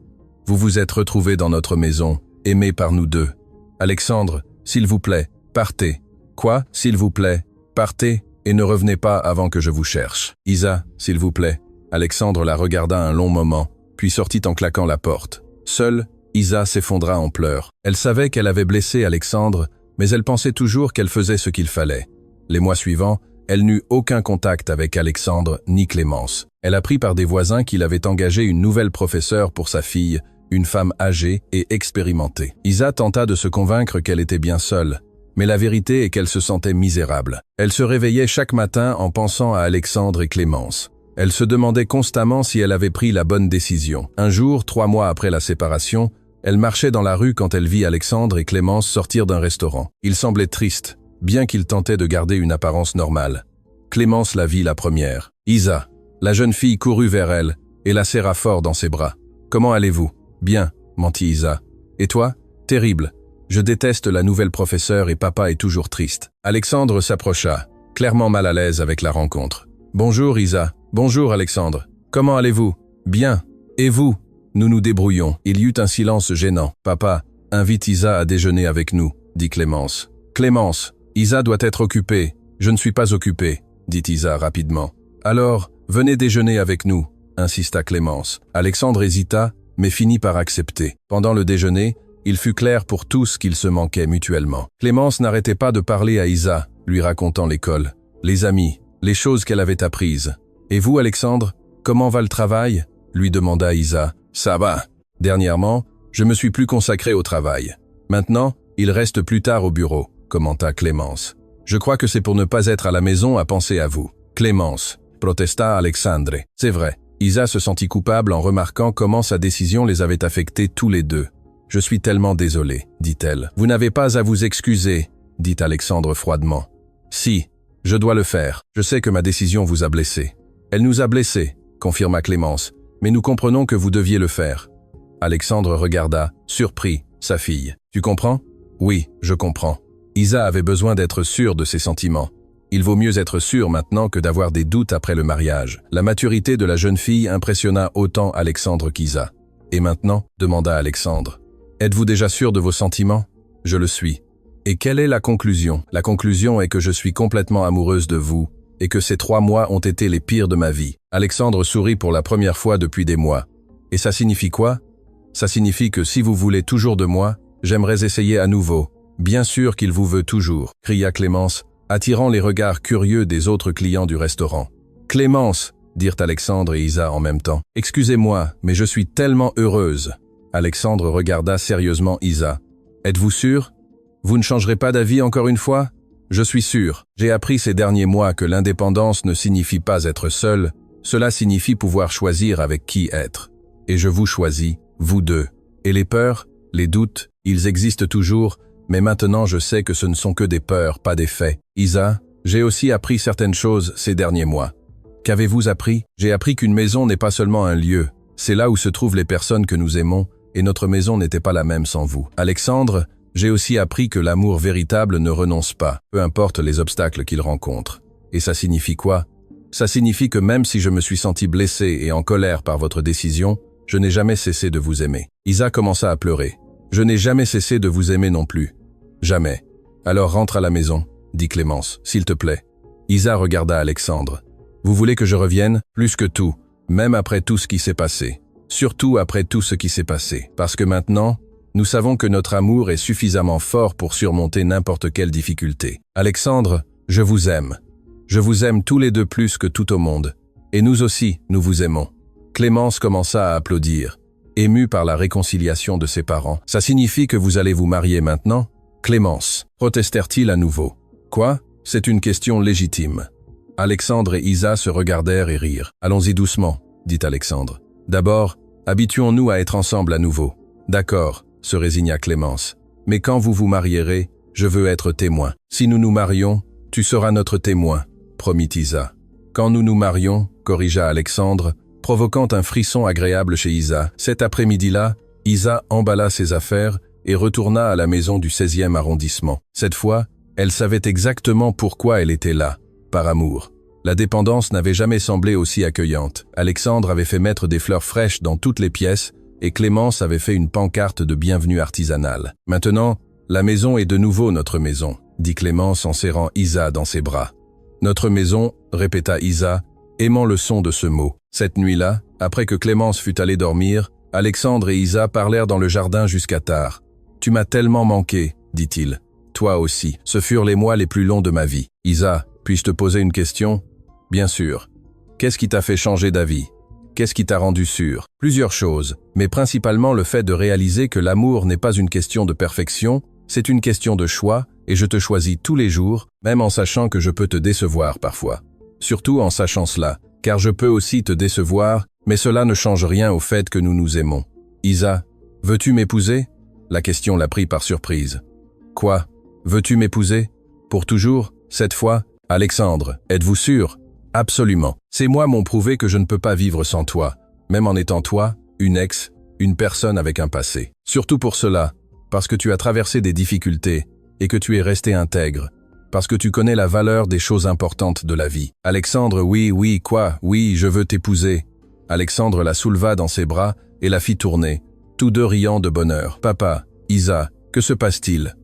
Vous vous êtes retrouvé dans notre maison, aimé par nous deux. Alexandre, s'il vous plaît, partez. Quoi, s'il vous plaît, partez et ne revenez pas avant que je vous cherche. Isa, s'il vous plaît. Alexandre la regarda un long moment, puis sortit en claquant la porte. Seule, Isa s'effondra en pleurs. Elle savait qu'elle avait blessé Alexandre, mais elle pensait toujours qu'elle faisait ce qu'il fallait. Les mois suivants, elle n'eut aucun contact avec Alexandre ni Clémence. Elle apprit par des voisins qu'il avait engagé une nouvelle professeure pour sa fille, une femme âgée et expérimentée. Isa tenta de se convaincre qu'elle était bien seule, mais la vérité est qu'elle se sentait misérable. Elle se réveillait chaque matin en pensant à Alexandre et Clémence. Elle se demandait constamment si elle avait pris la bonne décision. Un jour, 3 mois après la séparation, elle marchait dans la rue quand elle vit Alexandre et Clémence sortir d'un restaurant. Ils semblaient tristes, bien qu'ils tentaient de garder une apparence normale. Clémence la vit la première. Isa, la jeune fille courut vers elle et la serra fort dans ses bras. « Comment allez-vous »« Bien » mentit Isa. « Et toi ?»« Terrible. Je déteste la nouvelle professeure et papa est toujours triste. » Alexandre s'approcha, clairement mal à l'aise avec la rencontre. « Bonjour Isa. »« Bonjour Alexandre. Comment allez-vous ?»« Bien. Et vous » Nous nous débrouillons. Il y eut un silence gênant. Papa, invite Isa à déjeuner avec nous, dit Clémence. Clémence, Isa doit être occupée. Je ne suis pas occupée, dit Isa rapidement. Alors, venez déjeuner avec nous, insista Clémence. Alexandre hésita, mais finit par accepter. Pendant le déjeuner, il fut clair pour tous qu'ils se manquaient mutuellement. Clémence n'arrêtait pas de parler à Isa, lui racontant l'école, les amis, les choses qu'elle avait apprises. « Et vous, Alexandre, comment va le travail ?» lui demanda Isa. « Ça va. Dernièrement, je me suis plus consacré au travail. Maintenant, il reste plus tard au bureau, » commenta Clémence. « Je crois que c'est pour ne pas être à la maison à penser à vous. » Clémence, protesta Alexandre. C'est vrai. Isa se sentit coupable en remarquant comment sa décision les avait affectés tous les deux. « Je suis tellement désolée, dit-elle. « Vous n'avez pas à vous excuser, dit Alexandre froidement. « Si, je dois le faire. Je sais que ma décision vous a blessé. »« Elle nous a blessés, confirma Clémence, mais nous comprenons que vous deviez le faire. » Alexandre regarda, surpris, sa fille. « Tu comprends ?»« Oui, je comprends. » Isa avait besoin d'être sûre de ses sentiments. Il vaut mieux être sûr maintenant que d'avoir des doutes après le mariage. La maturité de la jeune fille impressionna autant Alexandre qu'Isa. « Et maintenant ?» demanda Alexandre. « Êtes-vous déjà sûr de vos sentiments ?»« Je le suis. »« Et quelle est la conclusion ?»« La conclusion est que je suis complètement amoureuse de vous et que ces 3 mois ont été les pires de ma vie. » Alexandre sourit pour la première fois depuis des mois. « Et ça signifie quoi ?»« Ça signifie que si vous voulez toujours de moi, j'aimerais essayer à nouveau. Bien sûr qu'il vous veut toujours, » cria Clémence, attirant les regards curieux des autres clients du restaurant. « Clémence !» dirent Alexandre et Isa en même temps. « Excusez-moi, mais je suis tellement heureuse. » Alexandre regarda sérieusement Isa. « Êtes-vous sûr ? Vous ne changerez pas d'avis encore une fois ? Je suis sûr. J'ai appris ces derniers mois que l'indépendance ne signifie pas être seul, cela signifie pouvoir choisir avec qui être. Et je vous choisis, vous deux. Et les peurs, les doutes, ils existent toujours, mais maintenant je sais que ce ne sont que des peurs, pas des faits. Isa, j'ai aussi appris certaines choses ces derniers mois. Qu'avez-vous appris ? J'ai appris qu'une maison n'est pas seulement un lieu, c'est là où se trouvent les personnes que nous aimons, et notre maison n'était pas la même sans vous. Alexandre, j'ai aussi appris que l'amour véritable ne renonce pas, peu importe les obstacles qu'il rencontre. Et ça signifie quoi ? Ça signifie que même si je me suis senti blessé et en colère par votre décision, je n'ai jamais cessé de vous aimer. Isa commença à pleurer. Je n'ai jamais cessé de vous aimer non plus. Jamais. Alors rentre à la maison, dit Clémence, s'il te plaît. Isa regarda Alexandre. Vous voulez que je revienne ? Plus que tout, même après tout ce qui s'est passé. Surtout après tout ce qui s'est passé. Parce que maintenant, nous savons que notre amour est suffisamment fort pour surmonter n'importe quelle difficulté. Alexandre, je vous aime. Je vous aime tous les deux plus que tout au monde. Et nous aussi, nous vous aimons. Clémence commença à applaudir, émue par la réconciliation de ses parents. Ça signifie que vous allez vous marier maintenant ? Clémence, protestèrent-ils à nouveau. Quoi ? C'est une question légitime. Alexandre et Isa se regardèrent et rirent. Allons-y doucement, dit Alexandre. D'abord, habituons-nous à être ensemble à nouveau. D'accord, se résigna Clémence. Mais quand vous vous marierez, je veux être témoin. Si nous nous marions, tu seras notre témoin, promit Isa. Quand nous nous marions, corrigea Alexandre, provoquant un frisson agréable chez Isa. Cet après-midi-là, Isa emballa ses affaires et retourna à la maison du 16e arrondissement. Cette fois, elle savait exactement pourquoi elle était là, par amour. La dépendance n'avait jamais semblé aussi accueillante. Alexandre avait fait mettre des fleurs fraîches dans toutes les pièces et Clémence avait fait une pancarte de bienvenue artisanale. Maintenant, la maison est de nouveau notre maison, dit Clémence en serrant Isa dans ses bras. Notre maison, répéta Isa, aimant le son de ce mot. Cette nuit-là, après que Clémence fut allée dormir, Alexandre et Isa parlèrent dans le jardin jusqu'à tard. « Tu m'as tellement manqué, dit-il. Toi aussi. Ce furent les mois les plus longs de ma vie. Isa, puis-je te poser une question ? Bien sûr. Qu'est-ce qui t'a fait changer d'avis ? Qu'est-ce qui t'a rendu sûr ? Plusieurs choses, mais principalement le fait de réaliser que l'amour n'est pas une question de perfection, c'est une question de choix, et je te choisis tous les jours, même en sachant que je peux te décevoir parfois. Surtout en sachant cela, car je peux aussi te décevoir, mais cela ne change rien au fait que nous nous aimons. Isa, veux-tu m'épouser ? La question l'a pris par surprise. Quoi ? Veux-tu m'épouser ? Pour toujours ? Cette fois ? Alexandre, êtes-vous sûr ? Absolument. Ces mois m'ont prouvé que je ne peux pas vivre sans toi, même en étant toi, une ex, une personne avec un passé. Surtout pour cela, parce que tu as traversé des difficultés et que tu es resté intègre, parce que tu connais la valeur des choses importantes de la vie. Alexandre, oui, quoi, oui, je veux t'épouser. Alexandre la souleva dans ses bras et la fit tourner, tous deux riant de bonheur. « Papa, Isa, que se passe-t-il »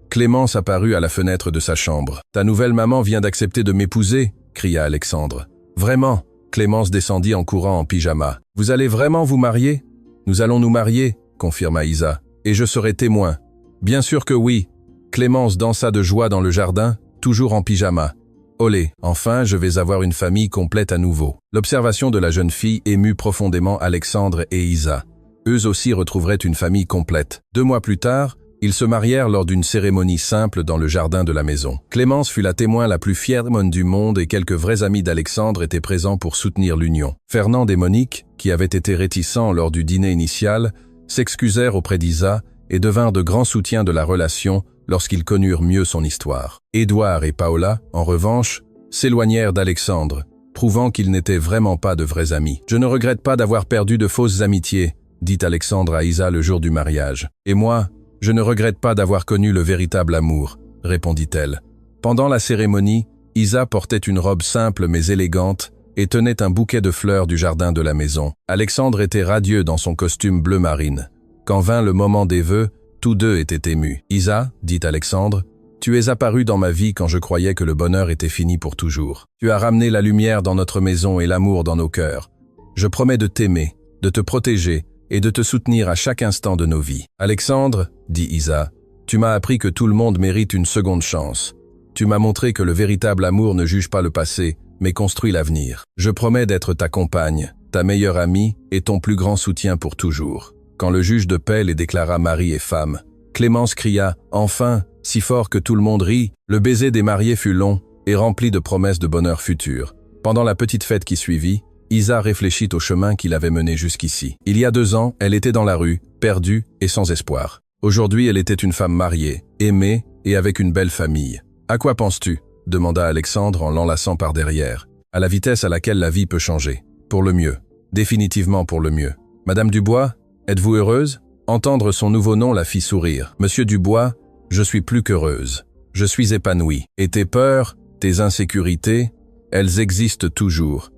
Clémence apparut à la fenêtre de sa chambre. « Ta nouvelle maman vient d'accepter de m'épouser » cria Alexandre. « Vraiment » Clémence descendit en courant en pyjama. « Vous allez vraiment vous marier ?»« Nous allons nous marier » confirma Isa. « Et je serai témoin. »« Bien sûr que oui » Clémence dansa de joie dans le jardin, toujours en pyjama. « Olé, enfin je vais avoir une famille complète à nouveau. » L'observation de la jeune fille émut profondément Alexandre et Isa. Eux aussi retrouveraient une famille complète. 2 mois plus tard, ils se marièrent lors d'une cérémonie simple dans le jardin de la maison. Clémence fut la témoin la plus fière du monde et quelques vrais amis d'Alexandre étaient présents pour soutenir l'union. Fernand et Monique, qui avaient été réticents lors du dîner initial, s'excusèrent auprès d'Isa et devinrent de grands soutiens de la relation lorsqu'ils connurent mieux son histoire. Édouard et Paola, en revanche, s'éloignèrent d'Alexandre, prouvant qu'ils n'étaient vraiment pas de vrais amis. « Je ne regrette pas d'avoir perdu de fausses amitiés », dit Alexandre à Isa le jour du mariage. « Et moi, je ne regrette pas d'avoir connu le véritable amour, » répondit-elle. Pendant la cérémonie, Isa portait une robe simple mais élégante et tenait un bouquet de fleurs du jardin de la maison. Alexandre était radieux dans son costume bleu marine. Quand vint le moment des vœux, tous deux étaient émus. « Isa, dit Alexandre, tu es apparue dans ma vie quand je croyais que le bonheur était fini pour toujours. Tu as ramené la lumière dans notre maison et l'amour dans nos cœurs. Je promets de t'aimer, de te protéger et de te soutenir à chaque instant de nos vies. » « Alexandre, dit Isa, tu m'as appris que tout le monde mérite une seconde chance. Tu m'as montré que le véritable amour ne juge pas le passé, mais construit l'avenir. Je promets d'être ta compagne, ta meilleure amie et ton plus grand soutien pour toujours. » Quand le juge de paix les déclara mari et femme, Clémence cria « Enfin !» si fort que tout le monde rit. Le baiser des mariés fut long et rempli de promesses de bonheur futur. Pendant la petite fête qui suivit, Isa réfléchit au chemin qui l'avait menée jusqu'ici. Il y a 2 ans, elle était dans la rue, perdue et sans espoir. Aujourd'hui, elle était une femme mariée, aimée et avec une belle famille. « À quoi penses-tu » demanda Alexandre en l'enlaçant par derrière. « À la vitesse à laquelle la vie peut changer. Pour le mieux. Définitivement pour le mieux. Madame Dubois, êtes-vous heureuse ?» Entendre son nouveau nom la fit sourire. « Monsieur Dubois, je suis plus qu'heureuse. Je suis épanouie. Et tes peurs, tes insécurités, elles existent toujours.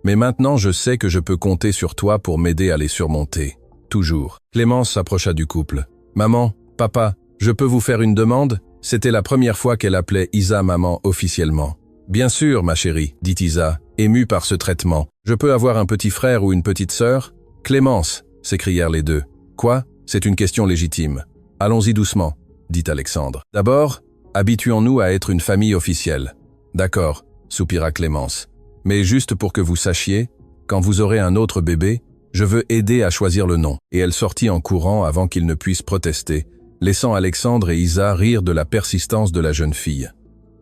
Mais maintenant je sais que je peux compter sur toi pour m'aider à les surmonter. Toujours. » Clémence s'approcha du couple. « Maman, papa, je peux vous faire une demande ?» C'était la première fois qu'elle appelait Isa maman officiellement. « Bien sûr, ma chérie, » dit Isa, émue par ce traitement. « Je peux avoir un petit frère ou une petite sœur ?»« Clémence !» s'écrièrent les deux. « Quoi ? C'est une question légitime. Allons-y doucement, » dit Alexandre. « D'abord, habituons-nous à être une famille officielle. »« D'accord, » soupira Clémence. « Mais juste pour que vous sachiez, quand vous aurez un autre bébé, je veux aider à choisir le nom. » Et elle sortit en courant avant qu'ils ne puissent protester, laissant Alexandre et Isa rire de la persistance de la jeune fille.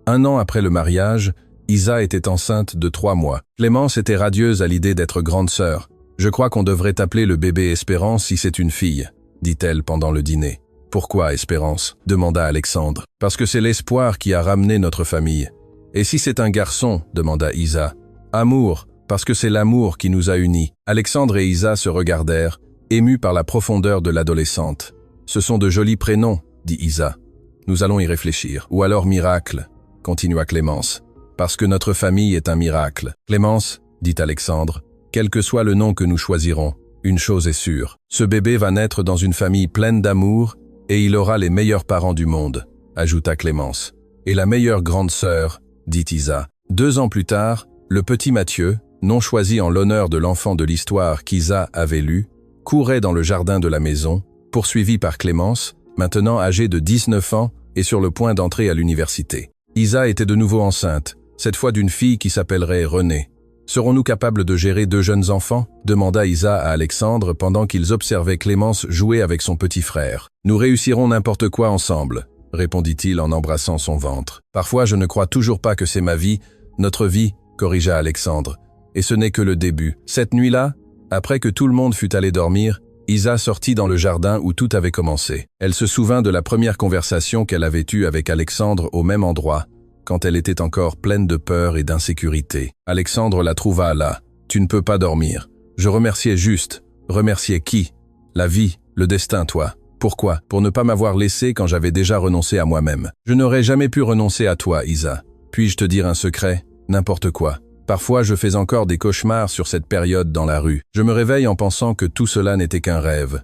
1 an après le mariage, Isa était enceinte de 3 mois. Clémence était radieuse à l'idée d'être grande sœur. « Je crois qu'on devrait appeler le bébé Espérance si c'est une fille, » dit-elle pendant le dîner. « Pourquoi Espérance » demanda Alexandre. « Parce que c'est l'espoir qui a ramené notre famille. »« Et si c'est un garçon » demanda Isa. « Amour, parce que c'est l'amour qui nous a unis. » Alexandre et Isa se regardèrent, émus par la profondeur de l'adolescente. « Ce sont de jolis prénoms, » dit Isa. « Nous allons y réfléchir. Ou alors miracle, » continua Clémence. « Parce que notre famille est un miracle. »« Clémence, » dit Alexandre, « quel que soit le nom que nous choisirons, une chose est sûre. Ce bébé va naître dans une famille pleine d'amour et il aura les meilleurs parents du monde, » ajouta Clémence. « Et la meilleure grande sœur, » dit Isa. 2 ans plus tard, le petit Mathieu, nom choisi en l'honneur de l'enfant de l'histoire qu'Isa avait lu, courait dans le jardin de la maison, poursuivi par Clémence, maintenant âgée de 19 ans et sur le point d'entrer à l'université. Isa était de nouveau enceinte, cette fois d'une fille qui s'appellerait Renée. « Serons-nous capables de gérer 2 jeunes enfants ?» demanda Isa à Alexandre pendant qu'ils observaient Clémence jouer avec son petit frère. « Nous réussirons n'importe quoi ensemble, » répondit-il en embrassant son ventre. « Parfois je ne crois toujours pas que c'est ma vie, notre vie, » corrigea Alexandre. « Et ce n'est que le début. » Cette nuit-là, après que tout le monde fut allé dormir, Isa sortit dans le jardin où tout avait commencé. Elle se souvint de la première conversation qu'elle avait eue avec Alexandre au même endroit, quand elle était encore pleine de peur et d'insécurité. Alexandre la trouva là. « Tu ne peux pas dormir. Je remerciais juste. » « Remercier qui ? La vie, le destin, toi. Pourquoi ? Pour ne pas m'avoir laissé quand j'avais déjà renoncé à moi-même. Je n'aurais jamais pu renoncer à toi, Isa. Puis-je te dire un secret ? N'importe quoi. Parfois, je fais encore des cauchemars sur cette période dans la rue. Je me réveille en pensant que tout cela n'était qu'un rêve.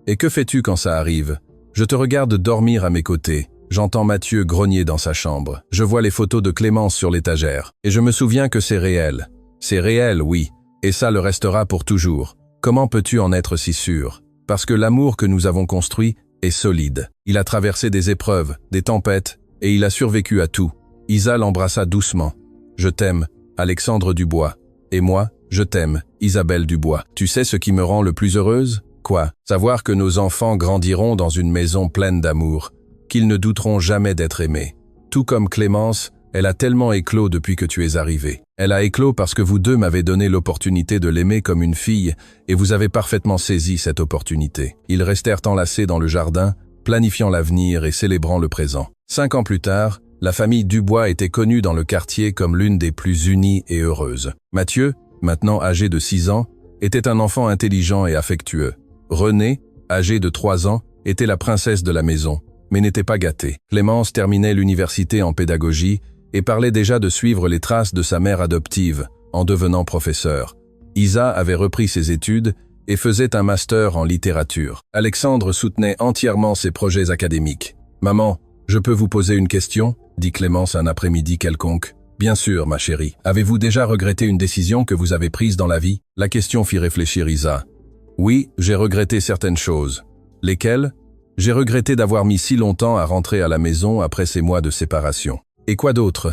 Et que fais-tu quand ça arrive? Je te regarde dormir à mes côtés. J'entends Mathieu grogner dans sa chambre. Je vois les photos de Clémence sur l'étagère. Et je me souviens que c'est réel. C'est réel, oui. Et ça le restera pour toujours. Comment peux-tu en être si sûr? Parce que l'amour que nous avons construit est solide. Il a traversé des épreuves, des tempêtes, et il a survécu à tout. Isa l'embrassa doucement. Je t'aime, Alexandre Dubois. Et moi, je t'aime, Isabelle Dubois. Tu sais ce qui me rend le plus heureuse? Quoi? Savoir que nos enfants grandiront dans une maison pleine d'amour, qu'ils ne douteront jamais d'être aimés. Tout comme Clémence, elle a tellement éclos depuis que tu es arrivé. Elle a éclos parce que vous deux m'avez donné l'opportunité de l'aimer comme une fille, et vous avez parfaitement saisi cette opportunité. Ils restèrent enlacés dans le jardin, planifiant l'avenir et célébrant le présent. 5 ans plus tard, la famille Dubois était connue dans le quartier comme l'une des plus unies et heureuses. Mathieu, maintenant âgé de 6 ans, était un enfant intelligent et affectueux. Renée, âgée de 3 ans, était la princesse de la maison, mais n'était pas gâtée. Clémence terminait l'université en pédagogie et parlait déjà de suivre les traces de sa mère adoptive, en devenant professeur. Isa avait repris ses études et faisait un master en littérature. Alexandre soutenait entièrement ses projets académiques. « Maman, je peux vous poser une question ?» dit Clémence un après-midi quelconque. « Bien sûr, ma chérie. Avez-vous déjà regretté une décision que vous avez prise dans la vie ?» La question fit réfléchir Isa. « Oui, j'ai regretté certaines choses. » « Lesquelles ? J'ai regretté d'avoir mis si longtemps à rentrer à la maison après ces mois de séparation. Et quoi d'autre ?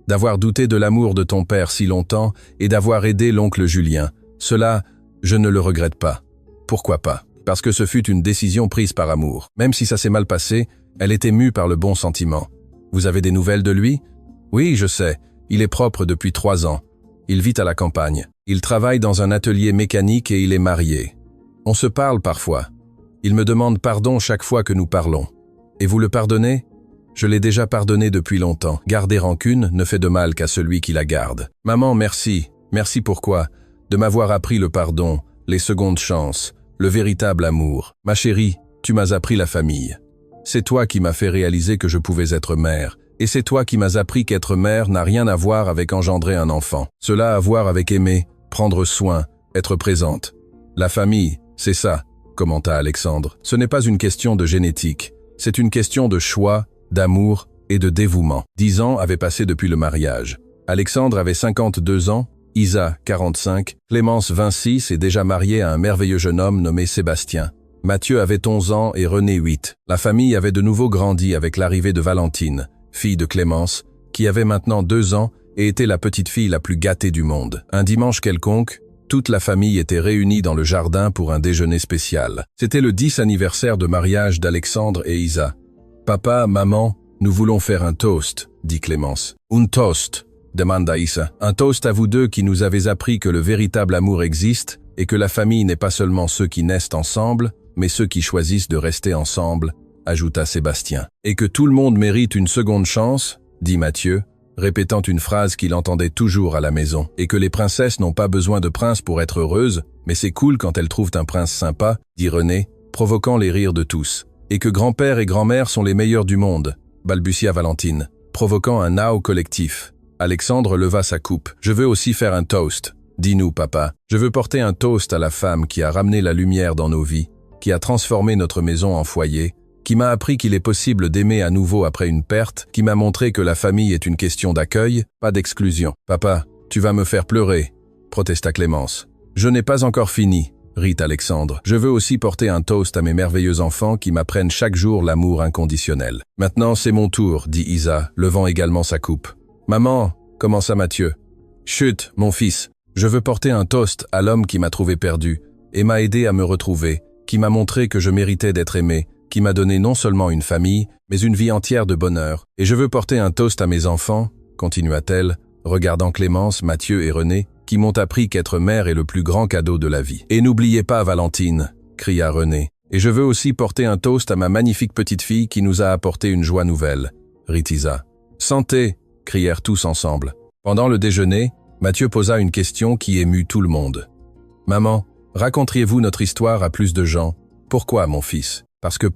D'avoir douté de l'amour de ton père si longtemps et d'avoir aidé l'oncle Julien. Cela, je ne le regrette pas. Pourquoi pas ? Parce que ce fut une décision prise par amour. Même si ça s'est mal passé, elle était mue par le bon sentiment. Vous avez des nouvelles de lui ? Oui, je sais. Il est propre depuis 3 ans. Il vit à la campagne. Il travaille dans un atelier mécanique et il est marié. On se parle parfois. Il me demande pardon chaque fois que nous parlons. Et vous le pardonnez ? Je l'ai déjà pardonné depuis longtemps. Garder rancune ne fait de mal qu'à celui qui la garde. Maman, merci. Merci pourquoi ? De m'avoir appris le pardon, les secondes chances, le véritable amour. Ma chérie, tu m'as appris la famille. C'est toi qui m'as fait réaliser que je pouvais être mère. Et c'est toi qui m'as appris qu'être mère n'a rien à voir avec engendrer un enfant. Cela a à voir avec aimer, prendre soin, être présente. La famille, c'est ça, commenta Alexandre. Ce n'est pas une question de génétique. C'est une question de choix, d'amour et de dévouement. 10 ans avaient passé depuis le mariage. Alexandre avait 52 ans, Isa 45, Clémence 26 et déjà mariée à un merveilleux jeune homme nommé Sébastien. Mathieu avait 11 ans et Renée 8. La famille avait de nouveau grandi avec l'arrivée de Valentine, fille de Clémence, qui avait maintenant 2 ans et était la petite fille la plus gâtée du monde. Un dimanche quelconque, toute la famille était réunie dans le jardin pour un déjeuner spécial. C'était le 10 anniversaire de mariage d'Alexandre et Isa. « Papa, maman, nous voulons faire un toast, » dit Clémence. « Un toast ?» demanda Isa. « Un toast à vous deux qui nous avez appris que le véritable amour existe et que la famille n'est pas seulement ceux qui naissent ensemble, mais ceux qui choisissent de rester ensemble, » ajouta Sébastien. « Et que tout le monde mérite une seconde chance, » dit Mathieu, répétant une phrase qu'il entendait toujours à la maison. « Et que les princesses n'ont pas besoin de prince pour être heureuses, mais c'est cool quand elles trouvent un prince sympa, » dit Renée, provoquant les rires de tous. « Et que grand-père et grand-mère sont les meilleurs du monde, » balbutia Valentine, provoquant un nao collectif. Alexandre leva sa coupe. « Je veux aussi faire un toast. Dis-nous, papa. Je veux porter un toast à la femme qui a ramené la lumière dans nos vies, qui a transformé notre maison en foyer, qui m'a appris qu'il est possible d'aimer à nouveau après une perte, qui m'a montré que la famille est une question d'accueil, pas d'exclusion. Papa, tu vas me faire pleurer, » protesta Clémence. « Je n'ai pas encore fini, » rit Alexandre. « Je veux aussi porter un toast à mes merveilleux enfants qui m'apprennent chaque jour l'amour inconditionnel. »« Maintenant, c'est mon tour, » dit Isa, levant également sa coupe. « Maman, » commença Mathieu. « Chut, mon fils, je veux porter un toast à l'homme qui m'a trouvé perdu et m'a aidé à me retrouver, qui m'a montré que je méritais d'être aimé, qui m'a donné non seulement une famille, mais une vie entière de bonheur. Et je veux porter un toast à mes enfants, continua-t-elle, regardant Clémence, Mathieu et Renée, qui m'ont appris qu'être mère est le plus grand cadeau de la vie. Et n'oubliez pas Valentine, cria Renée. Et je veux aussi porter un toast à ma magnifique petite fille qui nous a apporté une joie nouvelle, rit Isa. Santé, crièrent tous ensemble. Pendant le déjeuner, Mathieu posa une question qui émut tout le monde. Maman, raconteriez-vous notre histoire à plus de gens? Pourquoi, mon fils? Parce que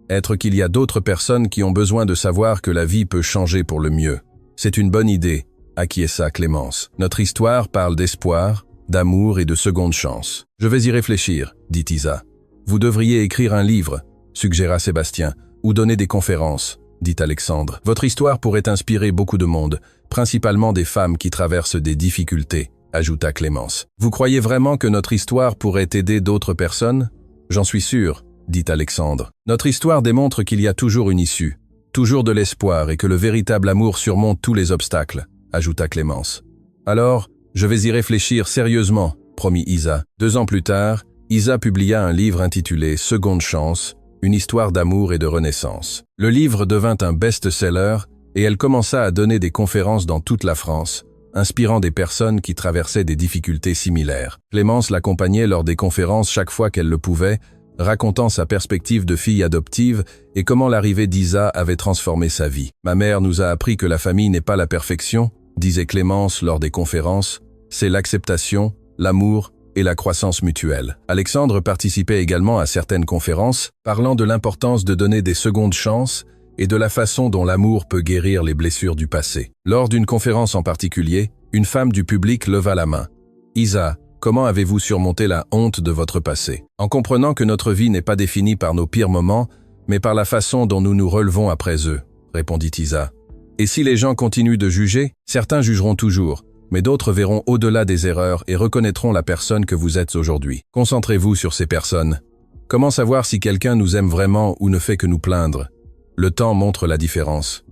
être qu'il y a d'autres personnes qui ont besoin de savoir que la vie peut changer pour le mieux. C'est une bonne idée, acquiesça Clémence. Notre histoire parle d'espoir, d'amour et de seconde chance. Je vais y réfléchir, dit Isa. Vous devriez écrire un livre, suggéra Sébastien, ou donner des conférences, dit Alexandre. Votre histoire pourrait inspirer beaucoup de monde, principalement des femmes qui traversent des difficultés, ajouta Clémence. Vous croyez vraiment que notre histoire pourrait aider d'autres personnes? J'en suis sûr, dit Alexandre. Notre histoire démontre qu'il y a toujours une issue, toujours de l'espoir et que le véritable amour surmonte tous les obstacles, ajouta Clémence. Alors, je vais y réfléchir sérieusement, promit Isa. 2 ans plus tard, Isa publia un livre intitulé « Seconde chance », une histoire d'amour et de renaissance. Le livre devint un best-seller et elle commença à donner des conférences dans toute la France, inspirant des personnes qui traversaient des difficultés similaires. Clémence l'accompagnait lors des conférences chaque fois qu'elle le pouvait, racontant sa perspective de fille adoptive et comment l'arrivée d'Isa avait transformé sa vie. « Ma mère nous a appris que la famille n'est pas la perfection », disait Clémence lors des conférences, « c'est l'acceptation, l'amour et la croissance mutuelle. » Alexandre participait également à certaines conférences, parlant de l'importance de donner des secondes chances et de la façon dont l'amour peut guérir les blessures du passé. Lors d'une conférence en particulier, une femme du public leva la main. « Isa, comment avez-vous surmonté la honte de votre passé? En comprenant que notre vie n'est pas définie par nos pires moments, mais par la façon dont nous nous relevons après eux, répondit Isa. Et si les gens continuent de juger, certains jugeront toujours, mais d'autres verront au-delà des erreurs et reconnaîtront la personne que vous êtes aujourd'hui. Concentrez-vous sur ces personnes. Comment savoir si quelqu'un nous aime vraiment ou ne fait que nous plaindre? Le temps montre la différence.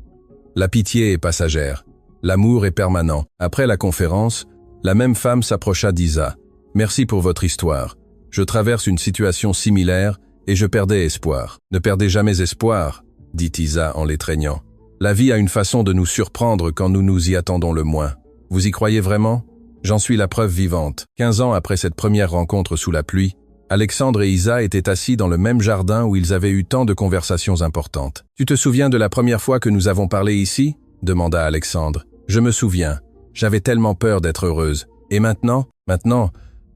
La pitié est passagère. L'amour est permanent. Après la conférence, la même femme s'approcha d'Isa. « Merci pour votre histoire. Je traverse une situation similaire et je perdais espoir. »« Ne perdez jamais espoir, » dit Isa en l'étreignant. « La vie a une façon de nous surprendre quand nous nous y attendons le moins. Vous y croyez vraiment? J'en suis la preuve vivante. » 15 ans après cette première rencontre sous la pluie, Alexandre et Isa étaient assis dans le même jardin où ils avaient eu tant de conversations importantes. « Tu te souviens de la première fois que nous avons parlé ici ?» demanda Alexandre. « Je me souviens. J'avais tellement peur d'être heureuse. Et maintenant,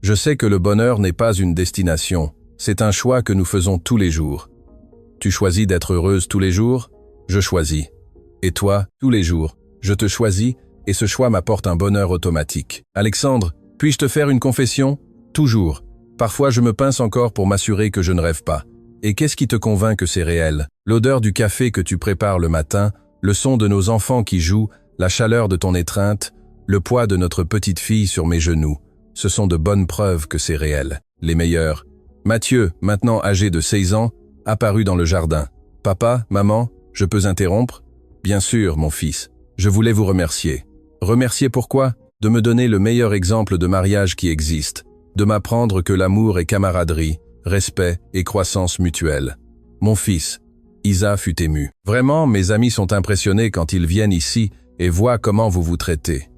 je sais que le bonheur n'est pas une destination. C'est un choix que nous faisons tous les jours. Tu choisis d'être heureuse tous les jours? Je choisis. Et toi, tous les jours, je te choisis et ce choix m'apporte un bonheur automatique. Alexandre, puis-je te faire une confession? Toujours. Parfois je me pince encore pour m'assurer que je ne rêve pas. Et qu'est-ce qui te convainc que c'est réel? L'odeur du café que tu prépares le matin, le son de nos enfants qui jouent, la chaleur de ton étreinte, le poids de notre petite fille sur mes genoux. Ce sont de bonnes preuves que c'est réel. Les meilleurs. Mathieu, maintenant âgé de 16 ans, apparut dans le jardin. « Papa, maman, je peux interrompre ?»« Bien sûr, mon fils. Je voulais vous remercier. » « Remercier pourquoi? De me donner le meilleur exemple de mariage qui existe. De m'apprendre que l'amour est camaraderie, respect et croissance mutuelle. Mon fils. » Isa fut émue. « Vraiment, mes amis sont impressionnés quand ils viennent ici et voient comment vous vous traitez.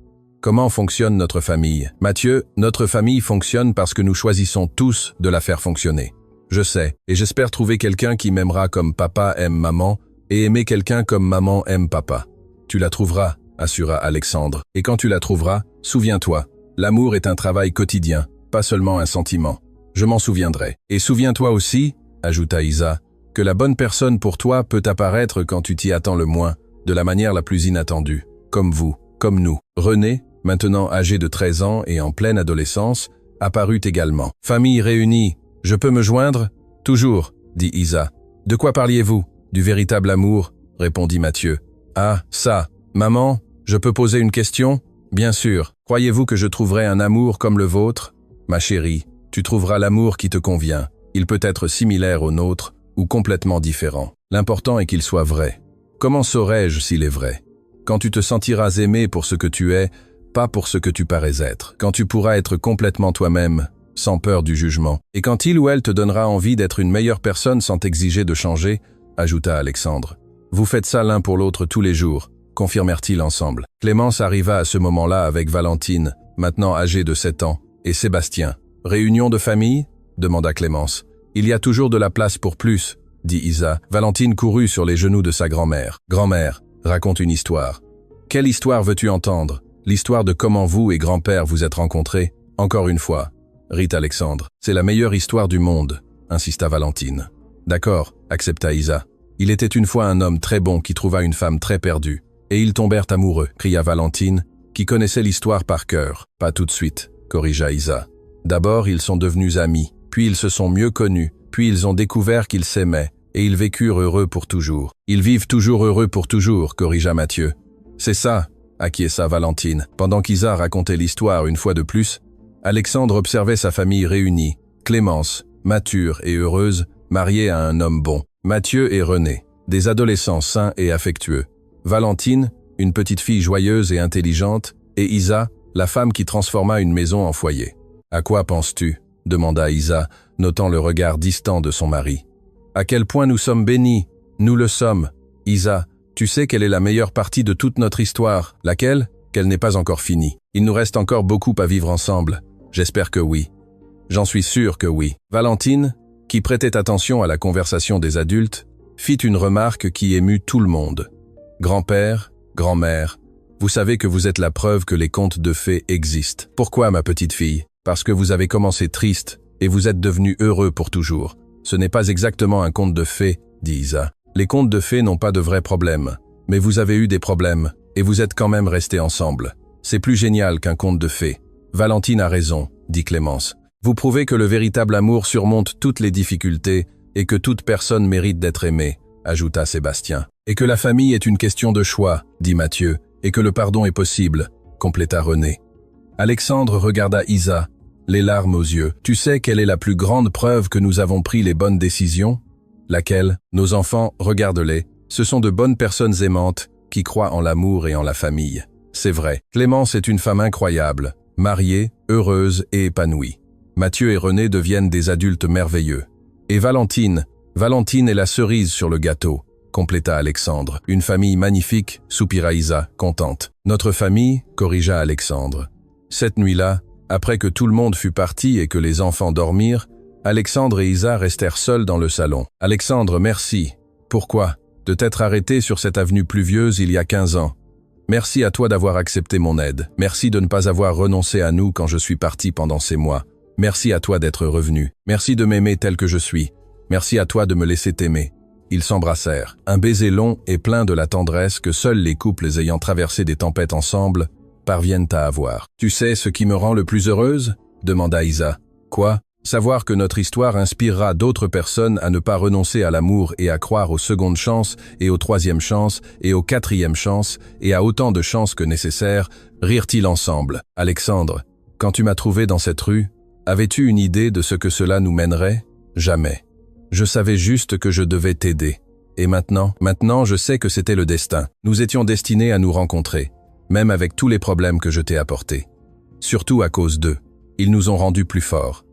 Comment fonctionne notre famille? Mathieu, notre famille fonctionne parce que nous choisissons tous de la faire fonctionner. Je sais, et j'espère trouver quelqu'un qui m'aimera comme papa aime maman et aimer quelqu'un comme maman aime papa. Tu la trouveras, assura Alexandre. Et quand tu la trouveras, souviens-toi, l'amour est un travail quotidien, pas seulement un sentiment. Je m'en souviendrai. Et souviens-toi aussi, ajouta Isa, que la bonne personne pour toi peut apparaître quand tu t'y attends le moins, de la manière la plus inattendue, comme vous, comme nous. René, maintenant âgé de 13 ans et en pleine adolescence, apparut également. « Famille réunie, je peux me joindre ?»« Toujours, » dit Isa. « De quoi parliez-vous? Du véritable amour ?» répondit Mathieu. « Ah, ça. Maman, je peux poser une question? » « Bien sûr. Croyez-vous que je trouverai un amour comme le vôtre? » « Ma chérie, tu trouveras l'amour qui te convient. Il peut être similaire au nôtre ou complètement différent. L'important est qu'il soit vrai. Comment saurais-je s'il est vrai? Quand tu te sentiras aimé pour ce que tu es, pas pour ce que tu parais être. Quand tu pourras être complètement toi-même, sans peur du jugement. Et quand il ou elle te donnera envie d'être une meilleure personne sans t'exiger de changer, ajouta Alexandre. Vous faites ça l'un pour l'autre tous les jours, confirmèrent-ils ensemble. Clémence arriva à ce moment-là avec Valentine, maintenant âgée de 7 ans, et Sébastien. Réunion de famille? Demanda Clémence. Il y a toujours de la place pour plus, dit Isa. Valentine courut sur les genoux de sa grand-mère. Grand-mère, raconte une histoire. Quelle histoire veux-tu entendre? L'histoire de comment vous et grand-père vous êtes rencontrés? Encore une fois, rit Alexandre. C'est la meilleure histoire du monde, insista Valentine. D'accord, accepta Isa. Il était une fois un homme très bon qui trouva une femme très perdue. Et ils tombèrent amoureux, cria Valentine, qui connaissaient l'histoire par cœur. « Pas tout de suite », corrigea Isa. « D'abord, ils sont devenus amis, puis ils se sont mieux connus, puis ils ont découvert qu'ils s'aimaient, et ils vécurent heureux pour toujours. »« Ils vivent toujours heureux pour toujours », corrigea Mathieu. « C'est ça », acquiesça Valentine. Pendant qu'Isa racontait l'histoire une fois de plus, Alexandre observait sa famille réunie, Clémence, mature et heureuse, mariée à un homme bon. Mathieu et René, des adolescents sains et affectueux. Valentine, une petite fille joyeuse et intelligente, et Isa, la femme qui transforma une maison en foyer. « À quoi penses-tu » demanda Isa, notant le regard distant de son mari. « À quel point nous sommes bénis, nous le sommes. Isa, tu sais quelle est la meilleure partie de toute notre histoire, laquelle ? Qu'elle n'est pas encore finie. Il nous reste encore beaucoup à vivre ensemble. J'espère que oui. J'en suis sûr que oui. » Valentine, qui prêtait attention à la conversation des adultes, fit une remarque qui émut tout le monde. « Grand-père, grand-mère, vous savez que vous êtes la preuve que les contes de fées existent. Pourquoi, ma petite fille ? Parce que vous avez commencé triste et vous êtes devenu heureux pour toujours. Ce n'est pas exactement un conte de fées, dit Isa. Les contes de fées n'ont pas de vrais problèmes, mais vous avez eu des problèmes et vous êtes quand même restés ensemble. C'est plus génial qu'un conte de fées. Valentine a raison, dit Clémence. Vous prouvez que le véritable amour surmonte toutes les difficultés et que toute personne mérite d'être aimée, ajouta Sébastien. Et que la famille est une question de choix, dit Mathieu, et que le pardon est possible, compléta René. Alexandre regarda Isa, les larmes aux yeux. Tu sais quelle est la plus grande preuve que nous avons pris les bonnes décisions ? Laquelle ? Nos enfants, regarde-les, ce sont de bonnes personnes aimantes qui croient en l'amour et en la famille. C'est vrai, Clémence est une femme incroyable, mariée, heureuse et épanouie. Mathieu et René deviennent des adultes merveilleux. Et Valentine est la cerise sur le gâteau, compléta Alexandre. Une famille magnifique, soupira Isa, contente. Notre famille, corrigea Alexandre. Cette nuit-là, après que tout le monde fut parti et que les enfants dormirent, Alexandre et Isa restèrent seuls dans le salon. « Alexandre, merci. Pourquoi ? De t'être arrêté sur cette avenue pluvieuse il y a 15 ans. Merci à toi d'avoir accepté mon aide. Merci de ne pas avoir renoncé à nous quand je suis parti pendant ces mois. Merci à toi d'être revenu. Merci de m'aimer tel que je suis. Merci à toi de me laisser t'aimer. » Ils s'embrassèrent. Un baiser long et plein de la tendresse que seuls les couples ayant traversé des tempêtes ensemble parviennent à avoir. « Tu sais ce qui me rend le plus heureuse ?» demanda Isa. « Quoi ? Savoir que notre histoire inspirera d'autres personnes à ne pas renoncer à l'amour et à croire aux secondes chances et aux troisièmes chances et aux quatrièmes chances et à autant de chances que nécessaire, rirent-ils ensemble. « Alexandre, quand tu m'as trouvé dans cette rue, avais-tu une idée de ce que cela nous mènerait ? Jamais. Je savais juste que je devais t'aider. Et maintenant, je sais que c'était le destin. Nous étions destinés à nous rencontrer, même avec tous les problèmes que je t'ai apportés. Surtout à cause d'eux. Ils nous ont rendus plus forts.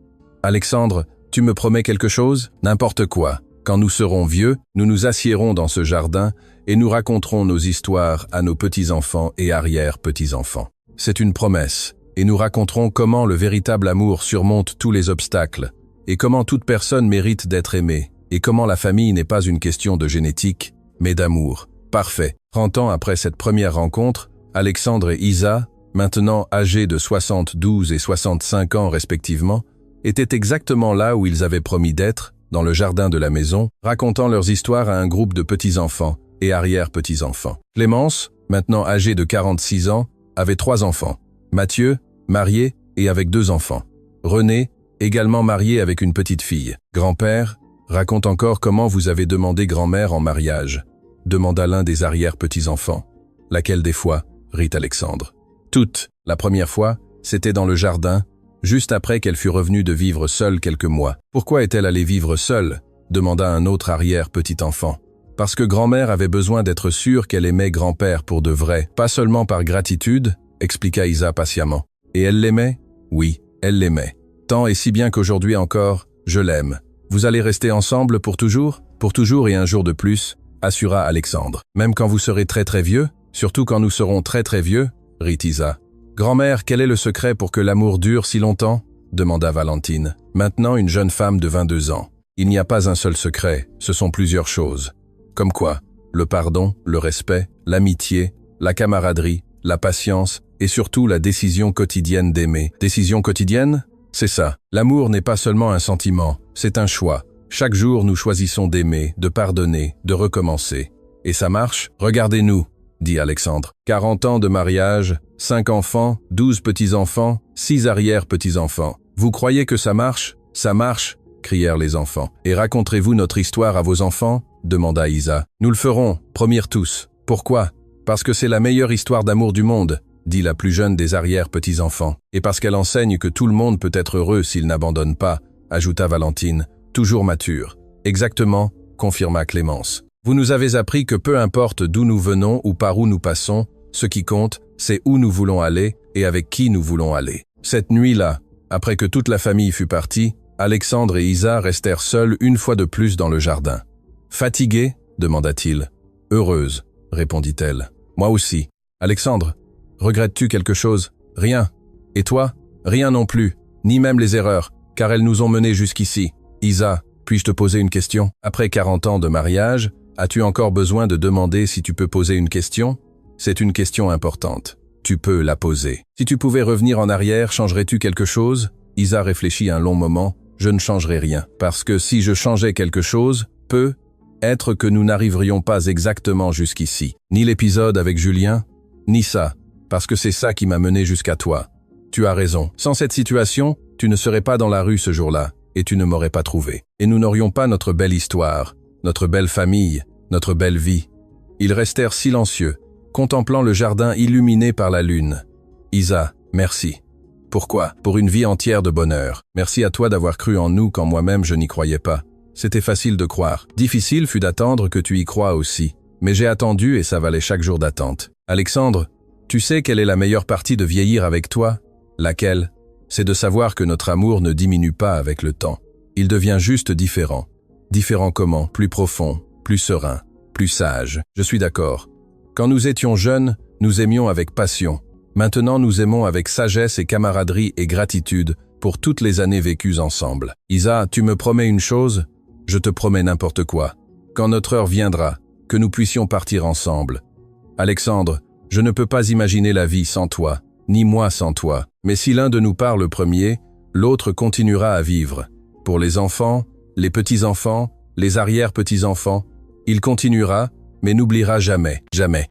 Alexandre, tu me promets quelque chose ? N'importe quoi. Quand nous serons vieux, nous nous assiérons dans ce jardin et nous raconterons nos histoires à nos petits-enfants et arrière-petits-enfants. C'est une promesse, et nous raconterons comment le véritable amour surmonte tous les obstacles, et comment toute personne mérite d'être aimée, et comment la famille n'est pas une question de génétique, mais d'amour. Parfait. 30 ans après cette première rencontre, Alexandre et Isa, maintenant âgés de 72 et 65 ans respectivement, étaient exactement là où ils avaient promis d'être, dans le jardin de la maison, racontant leurs histoires à un groupe de petits-enfants et arrière-petits-enfants. Clémence, maintenant âgée de 46 ans, avait 3 enfants. Mathieu, marié et avec 2 enfants. René, également marié avec une petite fille. Grand-père, raconte encore comment vous avez demandé grand-mère en mariage, demanda l'un des arrière-petits-enfants. Laquelle des fois, rit Alexandre. Toutes. La première fois, c'était dans le jardin, juste après qu'elle fut revenue de vivre seule quelques mois. Pourquoi est-elle allée vivre seule ? Demanda un autre arrière-petit-enfant. Parce que grand-mère avait besoin d'être sûre qu'elle aimait grand-père pour de vrai, pas seulement par gratitude, expliqua Isa patiemment. Et elle l'aimait ? Oui, elle l'aimait. Tant et si bien qu'aujourd'hui encore, je l'aime. Vous allez rester ensemble pour toujours ? Pour toujours et un jour de plus, assura Alexandre. Même quand vous serez très très vieux ? Surtout quand nous serons très très vieux, rit Isa. Grand-mère, quel est le secret pour que l'amour dure si longtemps ? Demanda Valentine, maintenant une jeune femme de 22 ans. Il n'y a pas un seul secret, ce sont plusieurs choses. Comme quoi ? Le pardon, le respect, l'amitié, la camaraderie, la patience et surtout la décision quotidienne d'aimer. Décision quotidienne ? C'est ça. L'amour n'est pas seulement un sentiment, c'est un choix. Chaque jour, nous choisissons d'aimer, de pardonner, de recommencer. Et ça marche ? Regardez-nous. dit Alexandre. 40 ans de mariage, 5 enfants, 12 petits-enfants, 6 arrière-petits-enfants. Vous croyez que ça marche? Ça marche, crièrent les enfants. Et raconterez-vous notre histoire à vos enfants? Demanda Isa. Nous le ferons, promirent tous. Pourquoi? Parce que c'est la meilleure histoire d'amour du monde, dit la plus jeune des arrière-petits-enfants. Et parce qu'elle enseigne que tout le monde peut être heureux s'il n'abandonne pas, ajouta Valentine, toujours mature. Exactement, confirma Clémence. Vous nous avez appris que peu importe d'où nous venons ou par où nous passons, ce qui compte, c'est où nous voulons aller et avec qui nous voulons aller. Cette nuit-là, après que toute la famille fut partie, Alexandre et Isa restèrent seuls une fois de plus dans le jardin. Fatiguée? Demanda-t-il. Heureuse, répondit-elle. Moi aussi. Alexandre, regrettes-tu quelque chose? Rien. Et toi? Rien non plus, ni même les erreurs, car elles nous ont menés jusqu'ici. Isa, puis-je te poser une question? Après 40 ans de mariage, as-tu encore besoin de demander si tu peux poser une question? C'est une question importante. Tu peux la poser. Si tu pouvais revenir en arrière, changerais-tu quelque chose? Isa réfléchit un long moment. Je ne changerais rien, parce que si je changeais quelque chose, peut-être que nous n'arriverions pas exactement jusqu'ici. Ni l'épisode avec Julien, ni ça, parce que c'est ça qui m'a mené jusqu'à toi. Tu as raison. Sans cette situation, tu ne serais pas dans la rue ce jour-là, et tu ne m'aurais pas trouvé. Et nous n'aurions pas notre belle histoire, notre belle famille, notre belle vie. Ils restèrent silencieux, contemplant le jardin illuminé par la lune. Isa, merci. Pourquoi? Pour une vie entière de bonheur. Merci à toi d'avoir cru en nous quand moi-même je n'y croyais pas. C'était facile de croire. Difficile fut d'attendre que tu y crois aussi. Mais j'ai attendu et ça valait chaque jour d'attente. Alexandre, tu sais quelle est la meilleure partie de vieillir avec toi? Laquelle? C'est de savoir que notre amour ne diminue pas avec le temps. Il devient juste différent. Différent comment? Plus profond, plus serein, plus sage. Je suis d'accord. Quand nous étions jeunes, nous aimions avec passion. Maintenant, nous aimons avec sagesse et camaraderie et gratitude pour toutes les années vécues ensemble. Isa, tu me promets une chose? Je te promets n'importe quoi. Quand notre heure viendra, que nous puissions partir ensemble. Alexandre, je ne peux pas imaginer la vie sans toi, ni moi sans toi. Mais si l'un de nous part le premier, l'autre continuera à vivre. Pour les enfants, les petits-enfants, les arrière-petits-enfants, il continuera, mais n'oubliera jamais, jamais.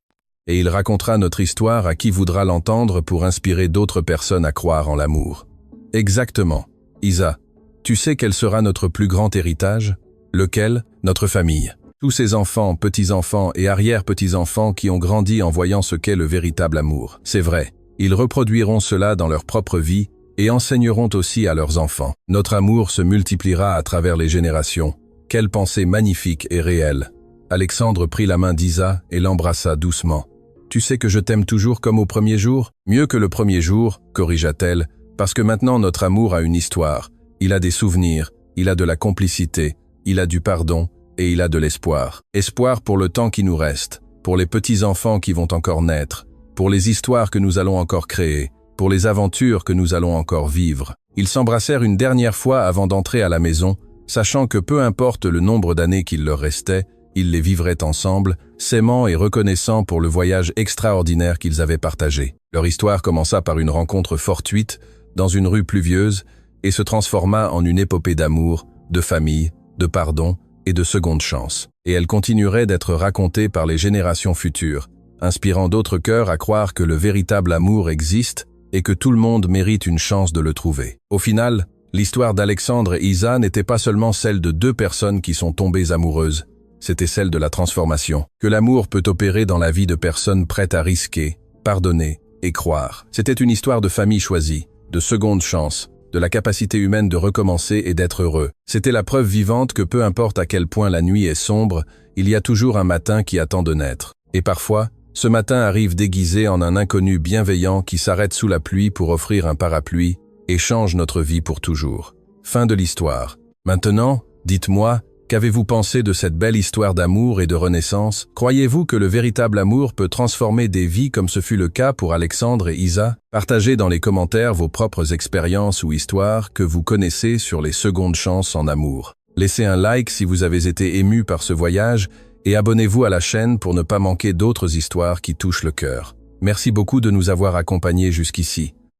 Et il racontera notre histoire à qui voudra l'entendre pour inspirer d'autres personnes à croire en l'amour. Exactement. Isa, tu sais quel sera notre plus grand héritage? Lequel? Notre famille. Tous ces enfants, petits-enfants et arrière-petits-enfants qui ont grandi en voyant ce qu'est le véritable amour. C'est vrai, ils reproduiront cela dans leur propre vie et enseigneront aussi à leurs enfants. Notre amour se multipliera à travers les générations. Quelle pensée magnifique et réelle. Alexandre prit la main d'Isa et l'embrassa doucement. Tu sais que je t'aime toujours comme au premier jour? Mieux que le premier jour, corrigea-t-elle, parce que maintenant notre amour a une histoire. Il a des souvenirs, il a de la complicité, il a du pardon et il a de l'espoir. Espoir pour le temps qui nous reste, pour les petits-enfants qui vont encore naître, pour les histoires que nous allons encore créer, pour les aventures que nous allons encore vivre. Ils s'embrassèrent une dernière fois avant d'entrer à la maison, sachant que peu importe le nombre d'années qu'il leur restait, ils les vivraient ensemble, s'aimant et reconnaissant pour le voyage extraordinaire qu'ils avaient partagé. Leur histoire commença par une rencontre fortuite, dans une rue pluvieuse, et se transforma en une épopée d'amour, de famille, de pardon et de seconde chance. Et elle continuerait d'être racontée par les générations futures, inspirant d'autres cœurs à croire que le véritable amour existe et que tout le monde mérite une chance de le trouver. Au final, l'histoire d'Alexandre et Isa n'était pas seulement celle de deux personnes qui sont tombées amoureuses, c'était celle de la transformation, que l'amour peut opérer dans la vie de personnes prêtes à risquer, pardonner et croire. C'était une histoire de famille choisie, de seconde chance, de la capacité humaine de recommencer et d'être heureux. C'était la preuve vivante que peu importe à quel point la nuit est sombre, il y a toujours un matin qui attend de naître. Et parfois, ce matin arrive déguisé en un inconnu bienveillant qui s'arrête sous la pluie pour offrir un parapluie et change notre vie pour toujours. Fin de l'histoire. Maintenant, dites-moi, qu'avez-vous pensé de cette belle histoire d'amour et de renaissance? Croyez-vous que le véritable amour peut transformer des vies comme ce fut le cas pour Alexandre et Isa? Partagez dans les commentaires vos propres expériences ou histoires que vous connaissez sur les secondes chances en amour. Laissez un like si vous avez été ému par ce voyage et abonnez-vous à la chaîne pour ne pas manquer d'autres histoires qui touchent le cœur. Merci beaucoup de nous avoir accompagnés jusqu'ici.